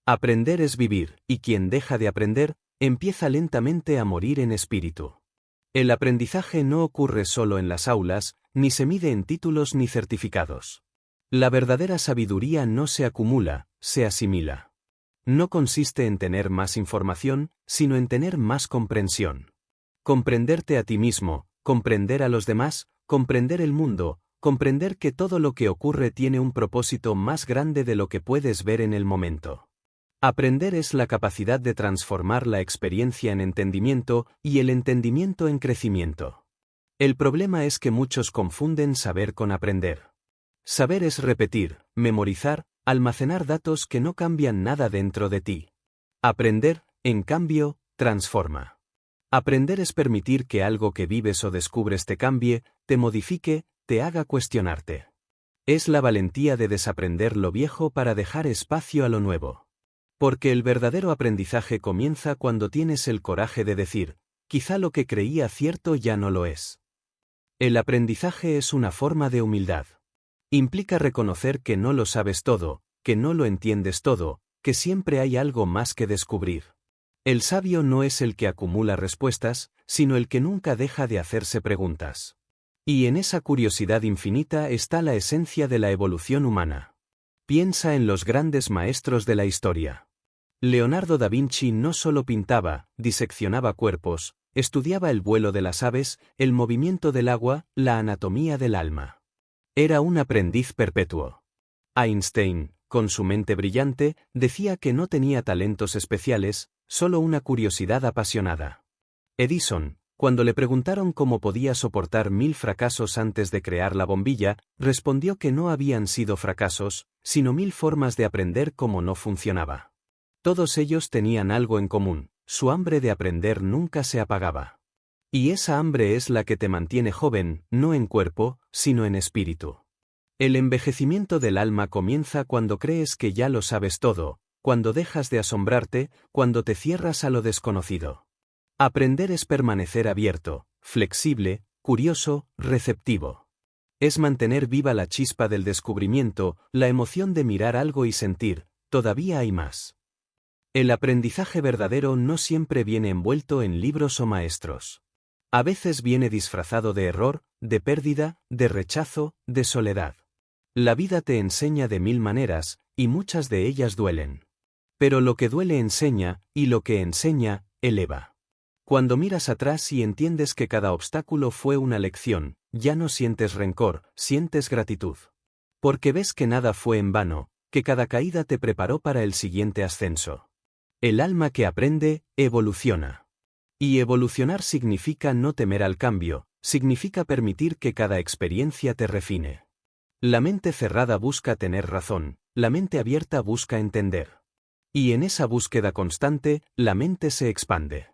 Aprender es vivir, y quien deja de aprender, empieza lentamente a morir en espíritu. El aprendizaje no ocurre solo en las aulas, ni se mide en títulos ni certificados. La verdadera sabiduría no se acumula, se asimila. No consiste en tener más información, sino en tener más comprensión. Comprenderte a ti mismo, comprender a los demás, comprender el mundo, comprender que todo lo que ocurre tiene un propósito más grande de lo que puedes ver en el momento. Aprender es la capacidad de transformar la experiencia en entendimiento y el entendimiento en crecimiento. El problema es que muchos confunden saber con aprender. Saber es repetir, memorizar, almacenar datos que no cambian nada dentro de ti. Aprender, en cambio, transforma. Aprender es permitir que algo que vives o descubres te cambie, te modifique, te haga cuestionarte. Es la valentía de desaprender lo viejo para dejar espacio a lo nuevo. Porque el verdadero aprendizaje comienza cuando tienes el coraje de decir, quizá lo que creía cierto ya no lo es. El aprendizaje es una forma de humildad. Implica reconocer que no lo sabes todo, que no lo entiendes todo, que siempre hay algo más que descubrir. El sabio no es el que acumula respuestas, sino el que nunca deja de hacerse preguntas. Y en esa curiosidad infinita está la esencia de la evolución humana. Piensa en los grandes maestros de la historia. Leonardo da Vinci no solo pintaba, diseccionaba cuerpos, estudiaba el vuelo de las aves, el movimiento del agua, la anatomía del alma. Era un aprendiz perpetuo. Einstein, con su mente brillante, decía que no tenía talentos especiales, solo una curiosidad apasionada. Edison, cuando le preguntaron cómo podía soportar 1000 fracasos antes de crear la bombilla, respondió que no habían sido fracasos, sino 1000 formas de aprender cómo no funcionaba. Todos ellos tenían algo en común, su hambre de aprender nunca se apagaba. Y esa hambre es la que te mantiene joven, no en cuerpo, sino en espíritu. El envejecimiento del alma comienza cuando crees que ya lo sabes todo, cuando dejas de asombrarte, cuando te cierras a lo desconocido. Aprender es permanecer abierto, flexible, curioso, receptivo. Es mantener viva la chispa del descubrimiento, la emoción de mirar algo y sentir, todavía hay más. El aprendizaje verdadero no siempre viene envuelto en libros o maestros. A veces viene disfrazado de error, de pérdida, de rechazo, de soledad. La vida te enseña de 1000 maneras, y muchas de ellas duelen. Pero lo que duele enseña, y lo que enseña, eleva. Cuando miras atrás y entiendes que cada obstáculo fue una lección, ya no sientes rencor, sientes gratitud. Porque ves que nada fue en vano, que cada caída te preparó para el siguiente ascenso. El alma que aprende, evoluciona. Y evolucionar significa no temer al cambio, significa permitir que cada experiencia te refine. La mente cerrada busca tener razón, la mente abierta busca entender. Y en esa búsqueda constante, la mente se expande.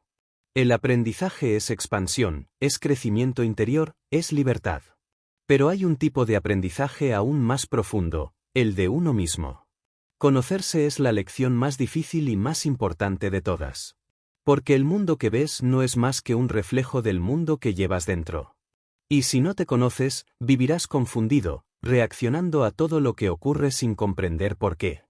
El aprendizaje es expansión, es crecimiento interior, es libertad. Pero hay un tipo de aprendizaje aún más profundo, el de uno mismo. Conocerse es la lección más difícil y más importante de todas. Porque el mundo que ves no es más que un reflejo del mundo que llevas dentro. Y si no te conoces, vivirás confundido, reaccionando a todo lo que ocurre sin comprender por qué.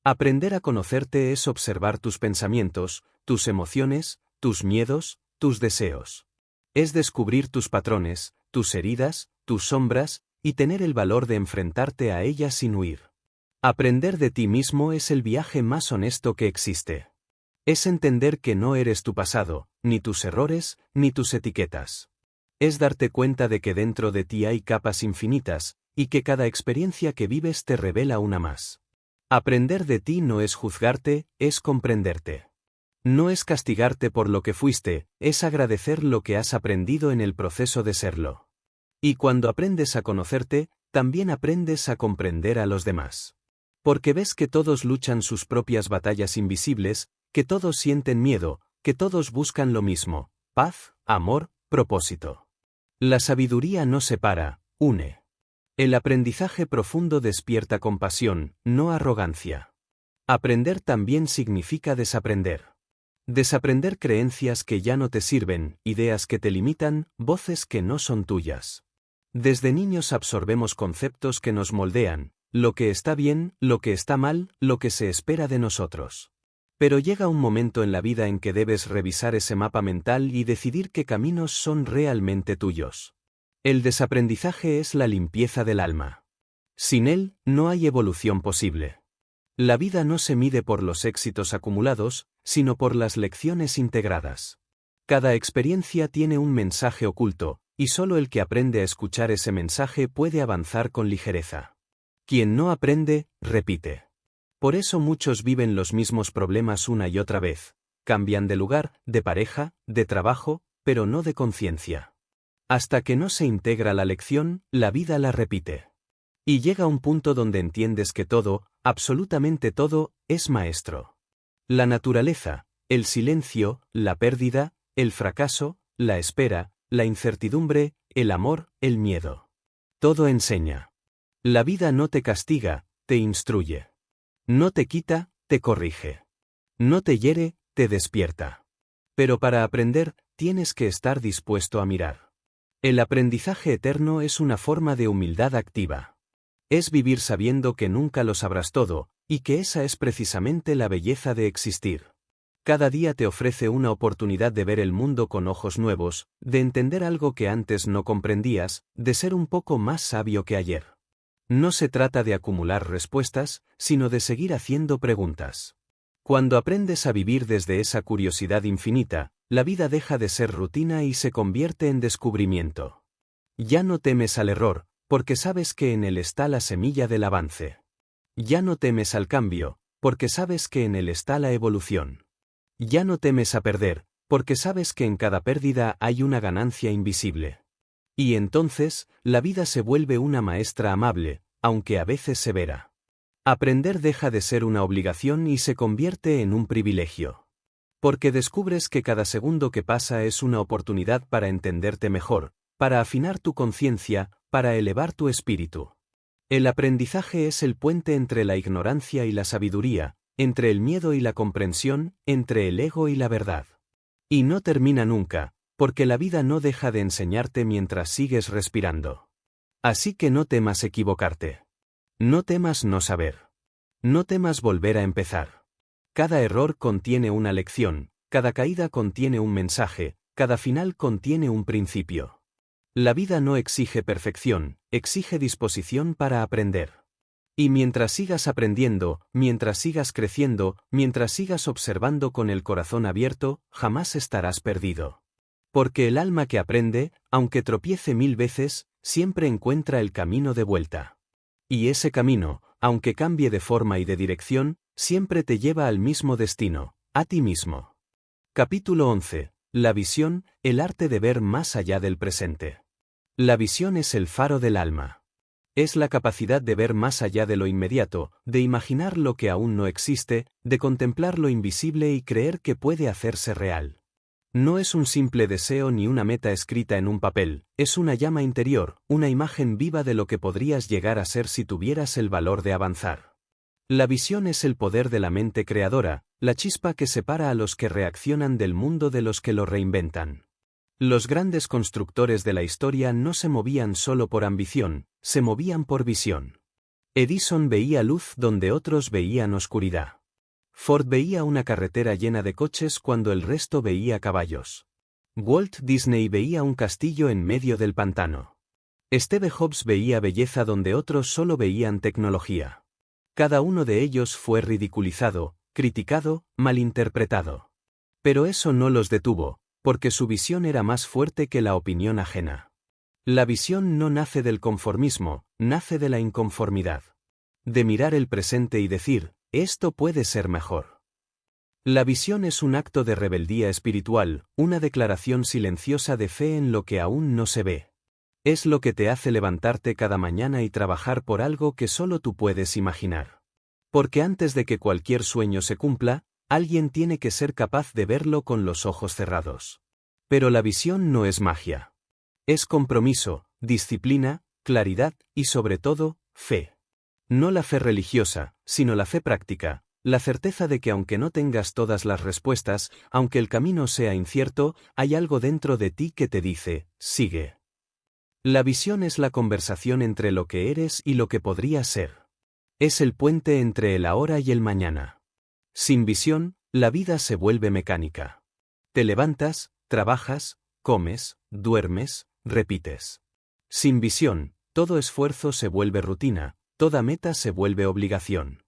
Aprender a conocerte es observar tus pensamientos, tus emociones, tus miedos, tus deseos. Es descubrir tus patrones, tus heridas, tus sombras, y tener el valor de enfrentarte a ellas sin huir. Aprender de ti mismo es el viaje más honesto que existe. Es entender que no eres tu pasado, ni tus errores, ni tus etiquetas. Es darte cuenta de que dentro de ti hay capas infinitas, y que cada experiencia que vives te revela una más. Aprender de ti no es juzgarte, es comprenderte. No es castigarte por lo que fuiste, es agradecer lo que has aprendido en el proceso de serlo. Y cuando aprendes a conocerte, también aprendes a comprender a los demás. Porque ves que todos luchan sus propias batallas invisibles, que todos sienten miedo, que todos buscan lo mismo, paz, amor, propósito. La sabiduría no separa, une. El aprendizaje profundo despierta compasión, no arrogancia. Aprender también significa desaprender. Desaprender creencias que ya no te sirven, ideas que te limitan, voces que no son tuyas. Desde niños absorbemos conceptos que nos moldean, lo que está bien, lo que está mal, lo que se espera de nosotros. Pero llega un momento en la vida en que debes revisar ese mapa mental y decidir qué caminos son realmente tuyos. El desaprendizaje es la limpieza del alma. Sin él, no hay evolución posible. La vida no se mide por los éxitos acumulados, sino por las lecciones integradas. Cada experiencia tiene un mensaje oculto, y solo el que aprende a escuchar ese mensaje puede avanzar con ligereza. Quien no aprende, repite. Por eso muchos viven los mismos problemas una y otra vez. Cambian de lugar, de pareja, de trabajo, pero no de conciencia. Hasta que no se integra la lección, la vida la repite. Y llega un punto donde entiendes que todo, absolutamente todo, es maestro. La naturaleza, el silencio, la pérdida, el fracaso, la espera, la incertidumbre, el amor, el miedo. Todo enseña. La vida no te castiga, te instruye. No te quita, te corrige. No te hiere, te despierta. Pero para aprender, tienes que estar dispuesto a mirar. El aprendizaje eterno es una forma de humildad activa. Es vivir sabiendo que nunca lo sabrás todo, y que esa es precisamente la belleza de existir. Cada día te ofrece una oportunidad de ver el mundo con ojos nuevos, de entender algo que antes no comprendías, de ser un poco más sabio que ayer. No se trata de acumular respuestas, sino de seguir haciendo preguntas. Cuando aprendes a vivir desde esa curiosidad infinita, la vida deja de ser rutina y se convierte en descubrimiento. Ya no temes al error, porque sabes que en él está la semilla del avance. Ya no temes al cambio, porque sabes que en él está la evolución. Ya no temes a perder, porque sabes que en cada pérdida hay una ganancia invisible. Y entonces, la vida se vuelve una maestra amable, aunque a veces severa. Aprender deja de ser una obligación y se convierte en un privilegio. Porque descubres que cada segundo que pasa es una oportunidad para entenderte mejor, para afinar tu conciencia, para elevar tu espíritu. El aprendizaje es el puente entre la ignorancia y la sabiduría, entre el miedo y la comprensión, entre el ego y la verdad. Y no termina nunca, porque la vida no deja de enseñarte mientras sigues respirando. Así que no temas equivocarte. No temas no saber. No temas volver a empezar. Cada error contiene una lección, cada caída contiene un mensaje, cada final contiene un principio. La vida no exige perfección, exige disposición para aprender. Y mientras sigas aprendiendo, mientras sigas creciendo, mientras sigas observando con el corazón abierto, jamás estarás perdido. Porque el alma que aprende, aunque tropiece 1000 veces, siempre encuentra el camino de vuelta. Y ese camino, aunque cambie de forma y de dirección, siempre te lleva al mismo destino, a ti mismo. Capítulo 11. La visión, el arte de ver más allá del presente. La visión es el faro del alma. Es la capacidad de ver más allá de lo inmediato, de imaginar lo que aún no existe, de contemplar lo invisible y creer que puede hacerse real. No es un simple deseo ni una meta escrita en un papel, es una llama interior, una imagen viva de lo que podrías llegar a ser si tuvieras el valor de avanzar. La visión es el poder de la mente creadora, la chispa que separa a los que reaccionan del mundo de los que lo reinventan. Los grandes constructores de la historia no se movían solo por ambición, se movían por visión. Edison veía luz donde otros veían oscuridad. Ford veía una carretera llena de coches cuando el resto veía caballos. Walt Disney veía un castillo en medio del pantano. Steve Jobs veía belleza donde otros solo veían tecnología. Cada uno de ellos fue ridiculizado, criticado, malinterpretado. Pero eso no los detuvo, porque su visión era más fuerte que la opinión ajena. La visión no nace del conformismo, nace de la inconformidad. De mirar el presente y decir, esto puede ser mejor. La visión es un acto de rebeldía espiritual, una declaración silenciosa de fe en lo que aún no se ve. Es lo que te hace levantarte cada mañana y trabajar por algo que solo tú puedes imaginar. Porque antes de que cualquier sueño se cumpla, alguien tiene que ser capaz de verlo con los ojos cerrados. Pero la visión no es magia. Es compromiso, disciplina, claridad y sobre todo, fe. No la fe religiosa, sino la fe práctica, la certeza de que aunque no tengas todas las respuestas, aunque el camino sea incierto, hay algo dentro de ti que te dice, sigue. La visión es la conversación entre lo que eres y lo que podría ser. Es el puente entre el ahora y el mañana. Sin visión, la vida se vuelve mecánica. Te levantas, trabajas, comes, duermes, repites. Sin visión, todo esfuerzo se vuelve rutina, toda meta se vuelve obligación.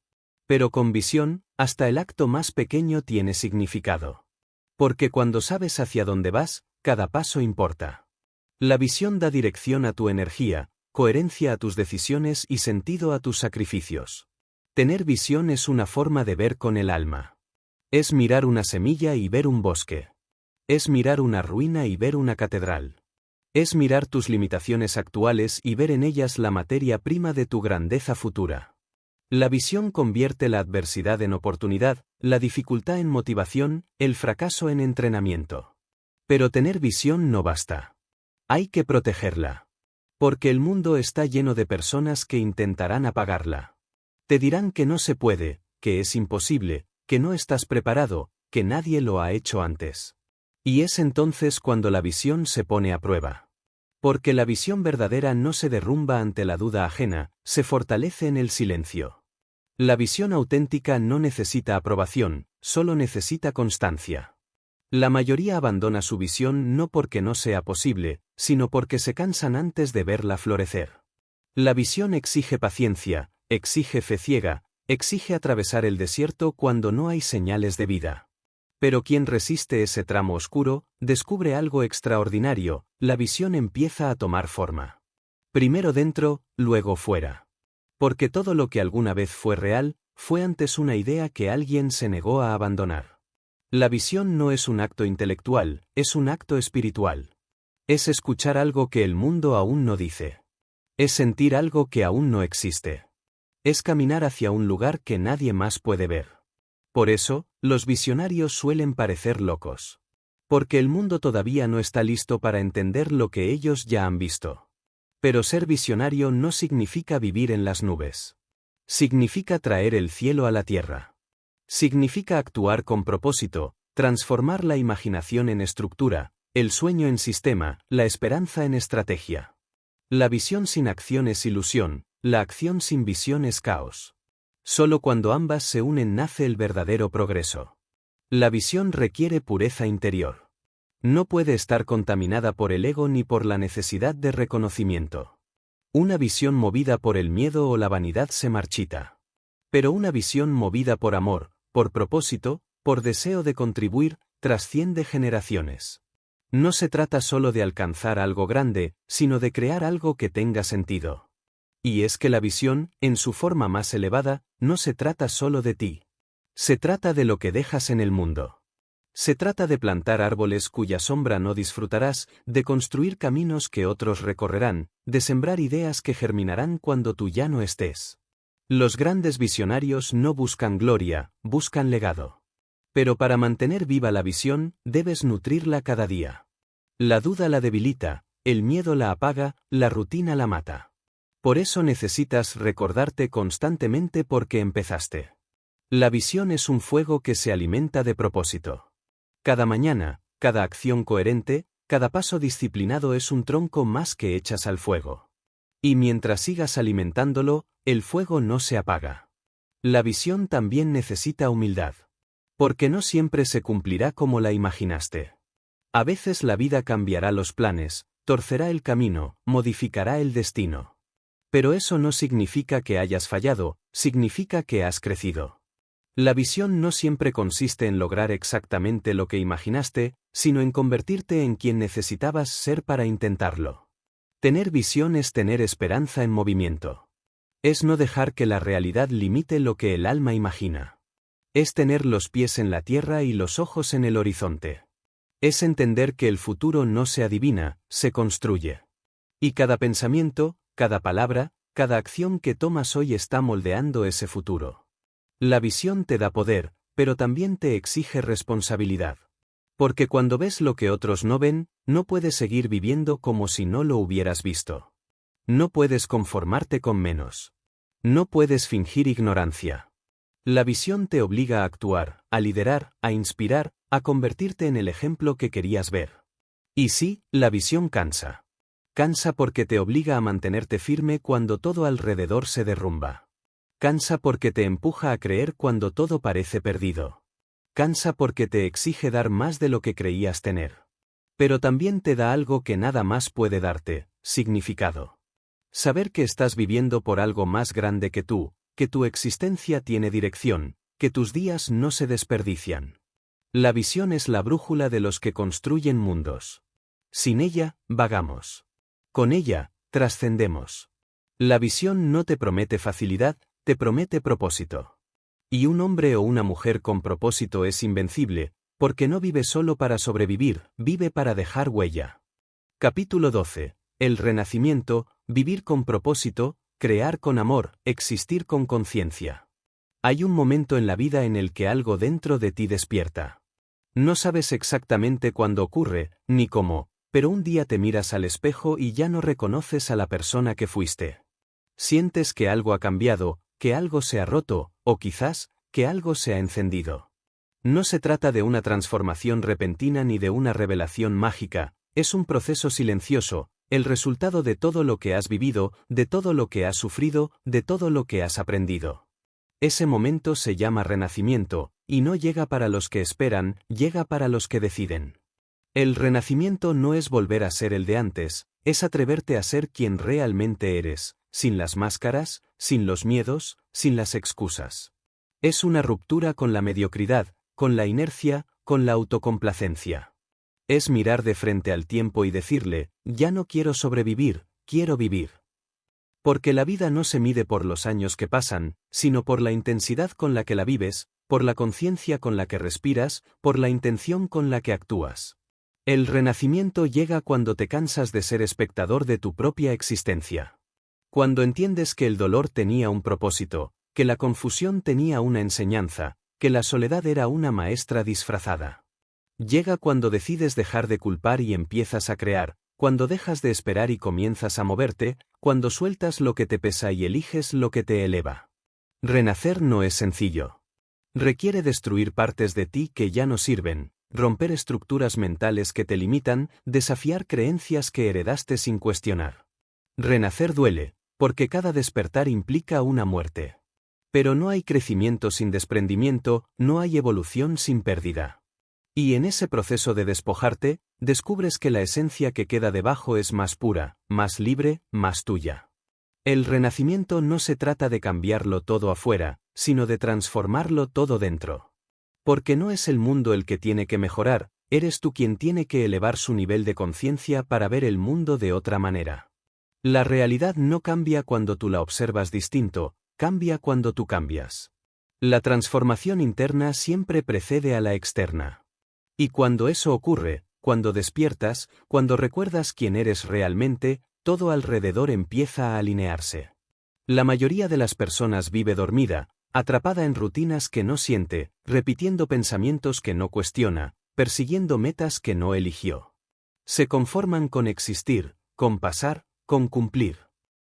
Pero con visión, hasta el acto más pequeño tiene significado. Porque cuando sabes hacia dónde vas, cada paso importa. La visión da dirección a tu energía, coherencia a tus decisiones y sentido a tus sacrificios. Tener visión es una forma de ver con el alma. Es mirar una semilla y ver un bosque. Es mirar una ruina y ver una catedral. Es mirar tus limitaciones actuales y ver en ellas la materia prima de tu grandeza futura. La visión convierte la adversidad en oportunidad, la dificultad en motivación, el fracaso en entrenamiento. Pero tener visión no basta. Hay que protegerla. Porque el mundo está lleno de personas que intentarán apagarla. Te dirán que no se puede, que es imposible, que no estás preparado, que nadie lo ha hecho antes. Y es entonces cuando la visión se pone a prueba. Porque la visión verdadera no se derrumba ante la duda ajena, se fortalece en el silencio. La visión auténtica no necesita aprobación, solo necesita constancia. La mayoría abandona su visión no porque no sea posible, sino porque se cansan antes de verla florecer. La visión exige paciencia, exige fe ciega, exige atravesar el desierto cuando no hay señales de vida. Pero quien resiste ese tramo oscuro, descubre algo extraordinario, la visión empieza a tomar forma. Primero dentro, luego fuera. Porque todo lo que alguna vez fue real, fue antes una idea que alguien se negó a abandonar. La visión no es un acto intelectual, es un acto espiritual. Es escuchar algo que el mundo aún no dice. Es sentir algo que aún no existe. Es caminar hacia un lugar que nadie más puede ver. Por eso, los visionarios suelen parecer locos. Porque el mundo todavía no está listo para entender lo que ellos ya han visto. Pero ser visionario no significa vivir en las nubes. Significa traer el cielo a la tierra. Significa actuar con propósito, transformar la imaginación en estructura, el sueño en sistema, la esperanza en estrategia. La visión sin acción es ilusión, la acción sin visión es caos. Solo cuando ambas se unen nace el verdadero progreso. La visión requiere pureza interior. No puede estar contaminada por el ego ni por la necesidad de reconocimiento. Una visión movida por el miedo o la vanidad se marchita. Pero una visión movida por amor, por propósito, por deseo de contribuir, trasciende generaciones. No se trata solo de alcanzar algo grande, sino de crear algo que tenga sentido. Y es que la visión, en su forma más elevada, no se trata solo de ti. Se trata de lo que dejas en el mundo. Se trata de plantar árboles cuya sombra no disfrutarás, de construir caminos que otros recorrerán, de sembrar ideas que germinarán cuando tú ya no estés. Los grandes visionarios no buscan gloria, buscan legado. Pero para mantener viva la visión, debes nutrirla cada día. La duda la debilita, el miedo la apaga, la rutina la mata. Por eso necesitas recordarte constantemente por qué empezaste. La visión es un fuego que se alimenta de propósito. Cada mañana, cada acción coherente, cada paso disciplinado es un tronco más que echas al fuego. Y mientras sigas alimentándolo, el fuego no se apaga. La visión también necesita humildad. Porque no siempre se cumplirá como la imaginaste. A veces la vida cambiará los planes, torcerá el camino, modificará el destino. Pero eso no significa que hayas fallado, significa que has crecido. La visión no siempre consiste en lograr exactamente lo que imaginaste, sino en convertirte en quien necesitabas ser para intentarlo. Tener visión es tener esperanza en movimiento. Es no dejar que la realidad limite lo que el alma imagina. Es tener los pies en la tierra y los ojos en el horizonte. Es entender que el futuro no se adivina, se construye. Y cada pensamiento, cada palabra, cada acción que tomas hoy está moldeando ese futuro. La visión te da poder, pero también te exige responsabilidad. Porque cuando ves lo que otros no ven, no puedes seguir viviendo como si no lo hubieras visto. No puedes conformarte con menos. No puedes fingir ignorancia. La visión te obliga a actuar, a liderar, a inspirar, a convertirte en el ejemplo que querías ver. Y sí, la visión cansa. Cansa porque te obliga a mantenerte firme cuando todo alrededor se derrumba. Cansa porque te empuja a creer cuando todo parece perdido. Cansa porque te exige dar más de lo que creías tener. Pero también te da algo que nada más puede darte, significado. Saber que estás viviendo por algo más grande que tú, que tu existencia tiene dirección, que tus días no se desperdician. La visión es la brújula de los que construyen mundos. Sin ella, vagamos. Con ella, trascendemos. La visión no te promete facilidad, te promete propósito. Y un hombre o una mujer con propósito es invencible, porque no vive solo para sobrevivir, vive para dejar huella. Capítulo 12. El renacimiento, vivir con propósito, crear con amor, existir con conciencia. Hay un momento en la vida en el que algo dentro de ti despierta. No sabes exactamente cuándo ocurre, ni cómo, pero un día te miras al espejo y ya no reconoces a la persona que fuiste. Sientes que algo ha cambiado, que algo se ha roto, o quizás, que algo se ha encendido. No se trata de una transformación repentina ni de una revelación mágica, es un proceso silencioso, el resultado de todo lo que has vivido, de todo lo que has sufrido, de todo lo que has aprendido. Ese momento se llama renacimiento, y no llega para los que esperan, llega para los que deciden. El renacimiento no es volver a ser el de antes, es atreverte a ser quien realmente eres, sin las máscaras, sin los miedos, sin las excusas. Es una ruptura con la mediocridad, con la inercia, con la autocomplacencia. Es mirar de frente al tiempo y decirle, ya no quiero sobrevivir, quiero vivir. Porque la vida no se mide por los años que pasan, sino por la intensidad con la que la vives, por la conciencia con la que respiras, por la intención con la que actúas. El renacimiento llega cuando te cansas de ser espectador de tu propia existencia. Cuando entiendes que el dolor tenía un propósito, que la confusión tenía una enseñanza, que la soledad era una maestra disfrazada. Llega cuando decides dejar de culpar y empiezas a crear, cuando dejas de esperar y comienzas a moverte, cuando sueltas lo que te pesa y eliges lo que te eleva. Renacer no es sencillo. Requiere destruir partes de ti que ya no sirven, romper estructuras mentales que te limitan, desafiar creencias que heredaste sin cuestionar. Renacer duele, porque cada despertar implica una muerte. Pero no hay crecimiento sin desprendimiento, no hay evolución sin pérdida. Y en ese proceso de despojarte, descubres que la esencia que queda debajo es más pura, más libre, más tuya. El renacimiento no se trata de cambiarlo todo afuera, sino de transformarlo todo dentro. Porque no es el mundo el que tiene que mejorar, eres tú quien tiene que elevar su nivel de conciencia para ver el mundo de otra manera. La realidad no cambia cuando tú la observas distinto, cambia cuando tú cambias. La transformación interna siempre precede a la externa. Y cuando eso ocurre, cuando despiertas, cuando recuerdas quién eres realmente, todo alrededor empieza a alinearse. La mayoría de las personas vive dormida, atrapada en rutinas que no siente, repitiendo pensamientos que no cuestiona, persiguiendo metas que no eligió. Se conforman con existir, con pasar, con cumplir.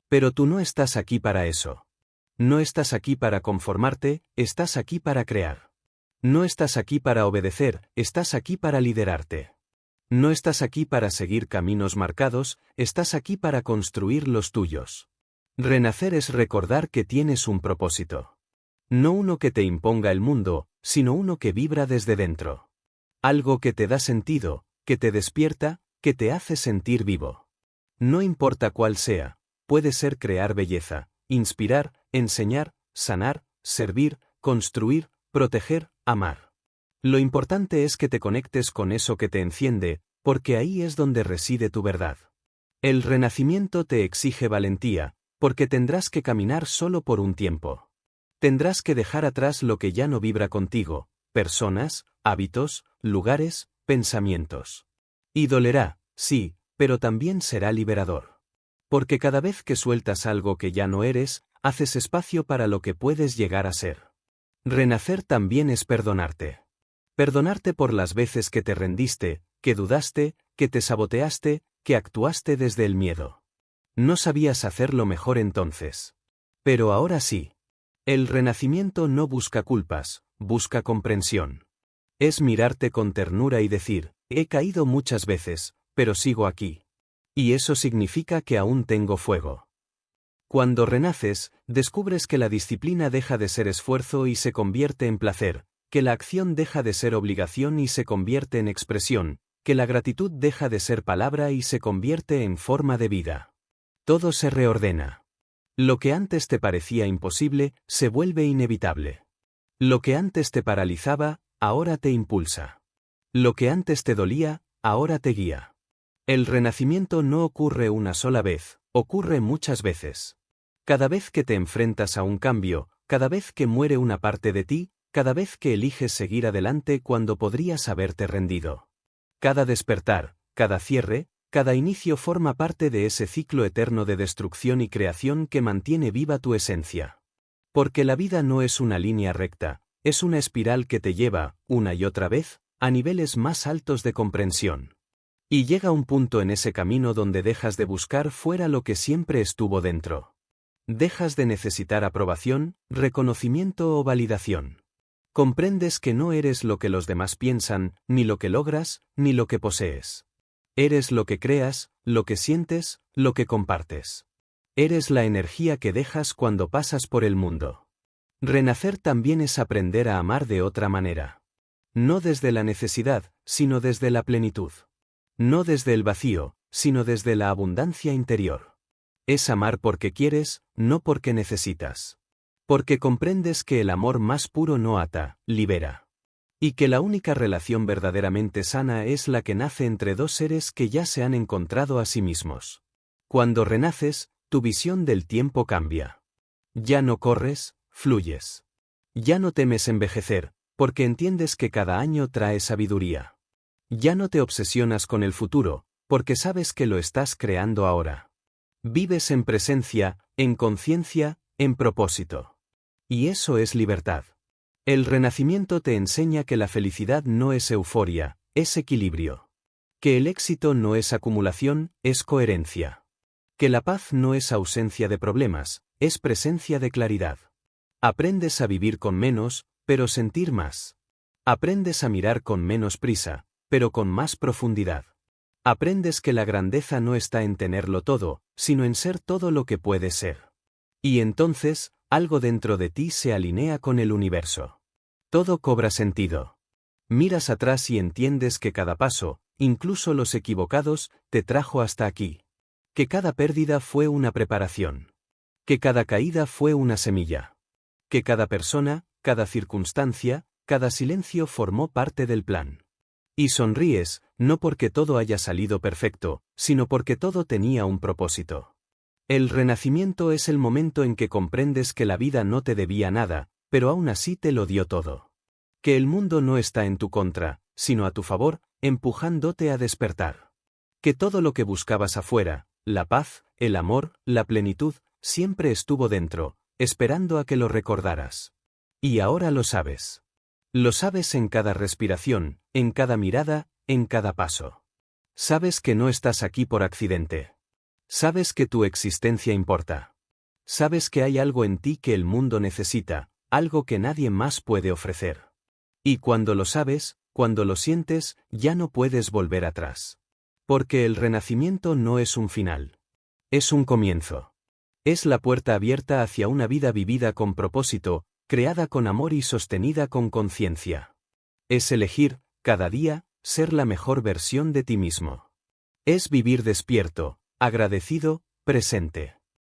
Pero tú no estás aquí para eso. No estás aquí para conformarte, estás aquí para crear. No estás aquí para obedecer, estás aquí para liderarte. No estás aquí para seguir caminos marcados, estás aquí para construir los tuyos. Renacer es recordar que tienes un propósito. No uno que te imponga el mundo, sino uno que vibra desde dentro. Algo que te da sentido, que te despierta, que te hace sentir vivo. No importa cuál sea, puede ser crear belleza, inspirar, enseñar, sanar, servir, construir, proteger, amar. Lo importante es que te conectes con eso que te enciende, porque ahí es donde reside tu verdad. El renacimiento te exige valentía, porque tendrás que caminar solo por un tiempo. Tendrás que dejar atrás lo que ya no vibra contigo, personas, hábitos, lugares, pensamientos. Y dolerá, sí, pero también será liberador. Porque cada vez que sueltas algo que ya no eres, haces espacio para lo que puedes llegar a ser. Renacer también es perdonarte. Perdonarte por las veces que te rendiste, que dudaste, que te saboteaste, que actuaste desde el miedo. No sabías hacerlo mejor entonces. Pero ahora sí. El renacimiento no busca culpas, busca comprensión. Es mirarte con ternura y decir, he caído muchas veces, pero sigo aquí. Y eso significa que aún tengo fuego. Cuando renaces, descubres que la disciplina deja de ser esfuerzo y se convierte en placer, que la acción deja de ser obligación y se convierte en expresión, que la gratitud deja de ser palabra y se convierte en forma de vida. Todo se reordena. Lo que antes te parecía imposible, se vuelve inevitable. Lo que antes te paralizaba, ahora te impulsa. Lo que antes te dolía, ahora te guía. El renacimiento no ocurre una sola vez, ocurre muchas veces. Cada vez que te enfrentas a un cambio, cada vez que muere una parte de ti, cada vez que eliges seguir adelante cuando podrías haberte rendido. Cada despertar, cada cierre, cada inicio forma parte de ese ciclo eterno de destrucción y creación que mantiene viva tu esencia. Porque la vida no es una línea recta, es una espiral que te lleva, una y otra vez, a niveles más altos de comprensión. Y llega un punto en ese camino donde dejas de buscar fuera lo que siempre estuvo dentro. Dejas de necesitar aprobación, reconocimiento o validación. Comprendes que no eres lo que los demás piensan, ni lo que logras, ni lo que posees. Eres lo que creas, lo que sientes, lo que compartes. Eres la energía que dejas cuando pasas por el mundo. Renacer también es aprender a amar de otra manera. No desde la necesidad, sino desde la plenitud. No desde el vacío, sino desde la abundancia interior. Es amar porque quieres, no porque necesitas. Porque comprendes que el amor más puro no ata, libera. Y que la única relación verdaderamente sana es la que nace entre dos seres que ya se han encontrado a sí mismos. Cuando renaces, tu visión del tiempo cambia. Ya no corres, fluyes. Ya no temes envejecer, porque entiendes que cada año trae sabiduría. Ya no te obsesionas con el futuro, porque sabes que lo estás creando ahora. Vives en presencia, en conciencia, en propósito. Y eso es libertad. El renacimiento te enseña que la felicidad no es euforia, es equilibrio. Que el éxito no es acumulación, es coherencia. Que la paz no es ausencia de problemas, es presencia de claridad. Aprendes a vivir con menos, pero sentir más. Aprendes a mirar con menos prisa, pero con más profundidad. Aprendes que la grandeza no está en tenerlo todo, sino en ser todo lo que puedes ser. Y entonces, algo dentro de ti se alinea con el universo. Todo cobra sentido. Miras atrás y entiendes que cada paso, incluso los equivocados, te trajo hasta aquí. Que cada pérdida fue una preparación. Que cada caída fue una semilla. Que cada persona, cada circunstancia, cada silencio formó parte del plan. Y sonríes, no porque todo haya salido perfecto, sino porque todo tenía un propósito. El renacimiento es el momento en que comprendes que la vida no te debía nada, pero aún así te lo dio todo. Que el mundo no está en tu contra, sino a tu favor, empujándote a despertar. Que todo lo que buscabas afuera, la paz, el amor, la plenitud, siempre estuvo dentro, esperando a que lo recordaras. Y ahora lo sabes. Lo sabes en cada respiración, en cada mirada, en cada paso. Sabes que no estás aquí por accidente. Sabes que tu existencia importa. Sabes que hay algo en ti que el mundo necesita, algo que nadie más puede ofrecer. Y cuando lo sabes, cuando lo sientes, ya no puedes volver atrás. Porque el renacimiento no es un final. Es un comienzo. Es la puerta abierta hacia una vida vivida con propósito, creada con amor y sostenida con conciencia. Es elegir, cada día, ser la mejor versión de ti mismo. Es vivir despierto, agradecido, presente.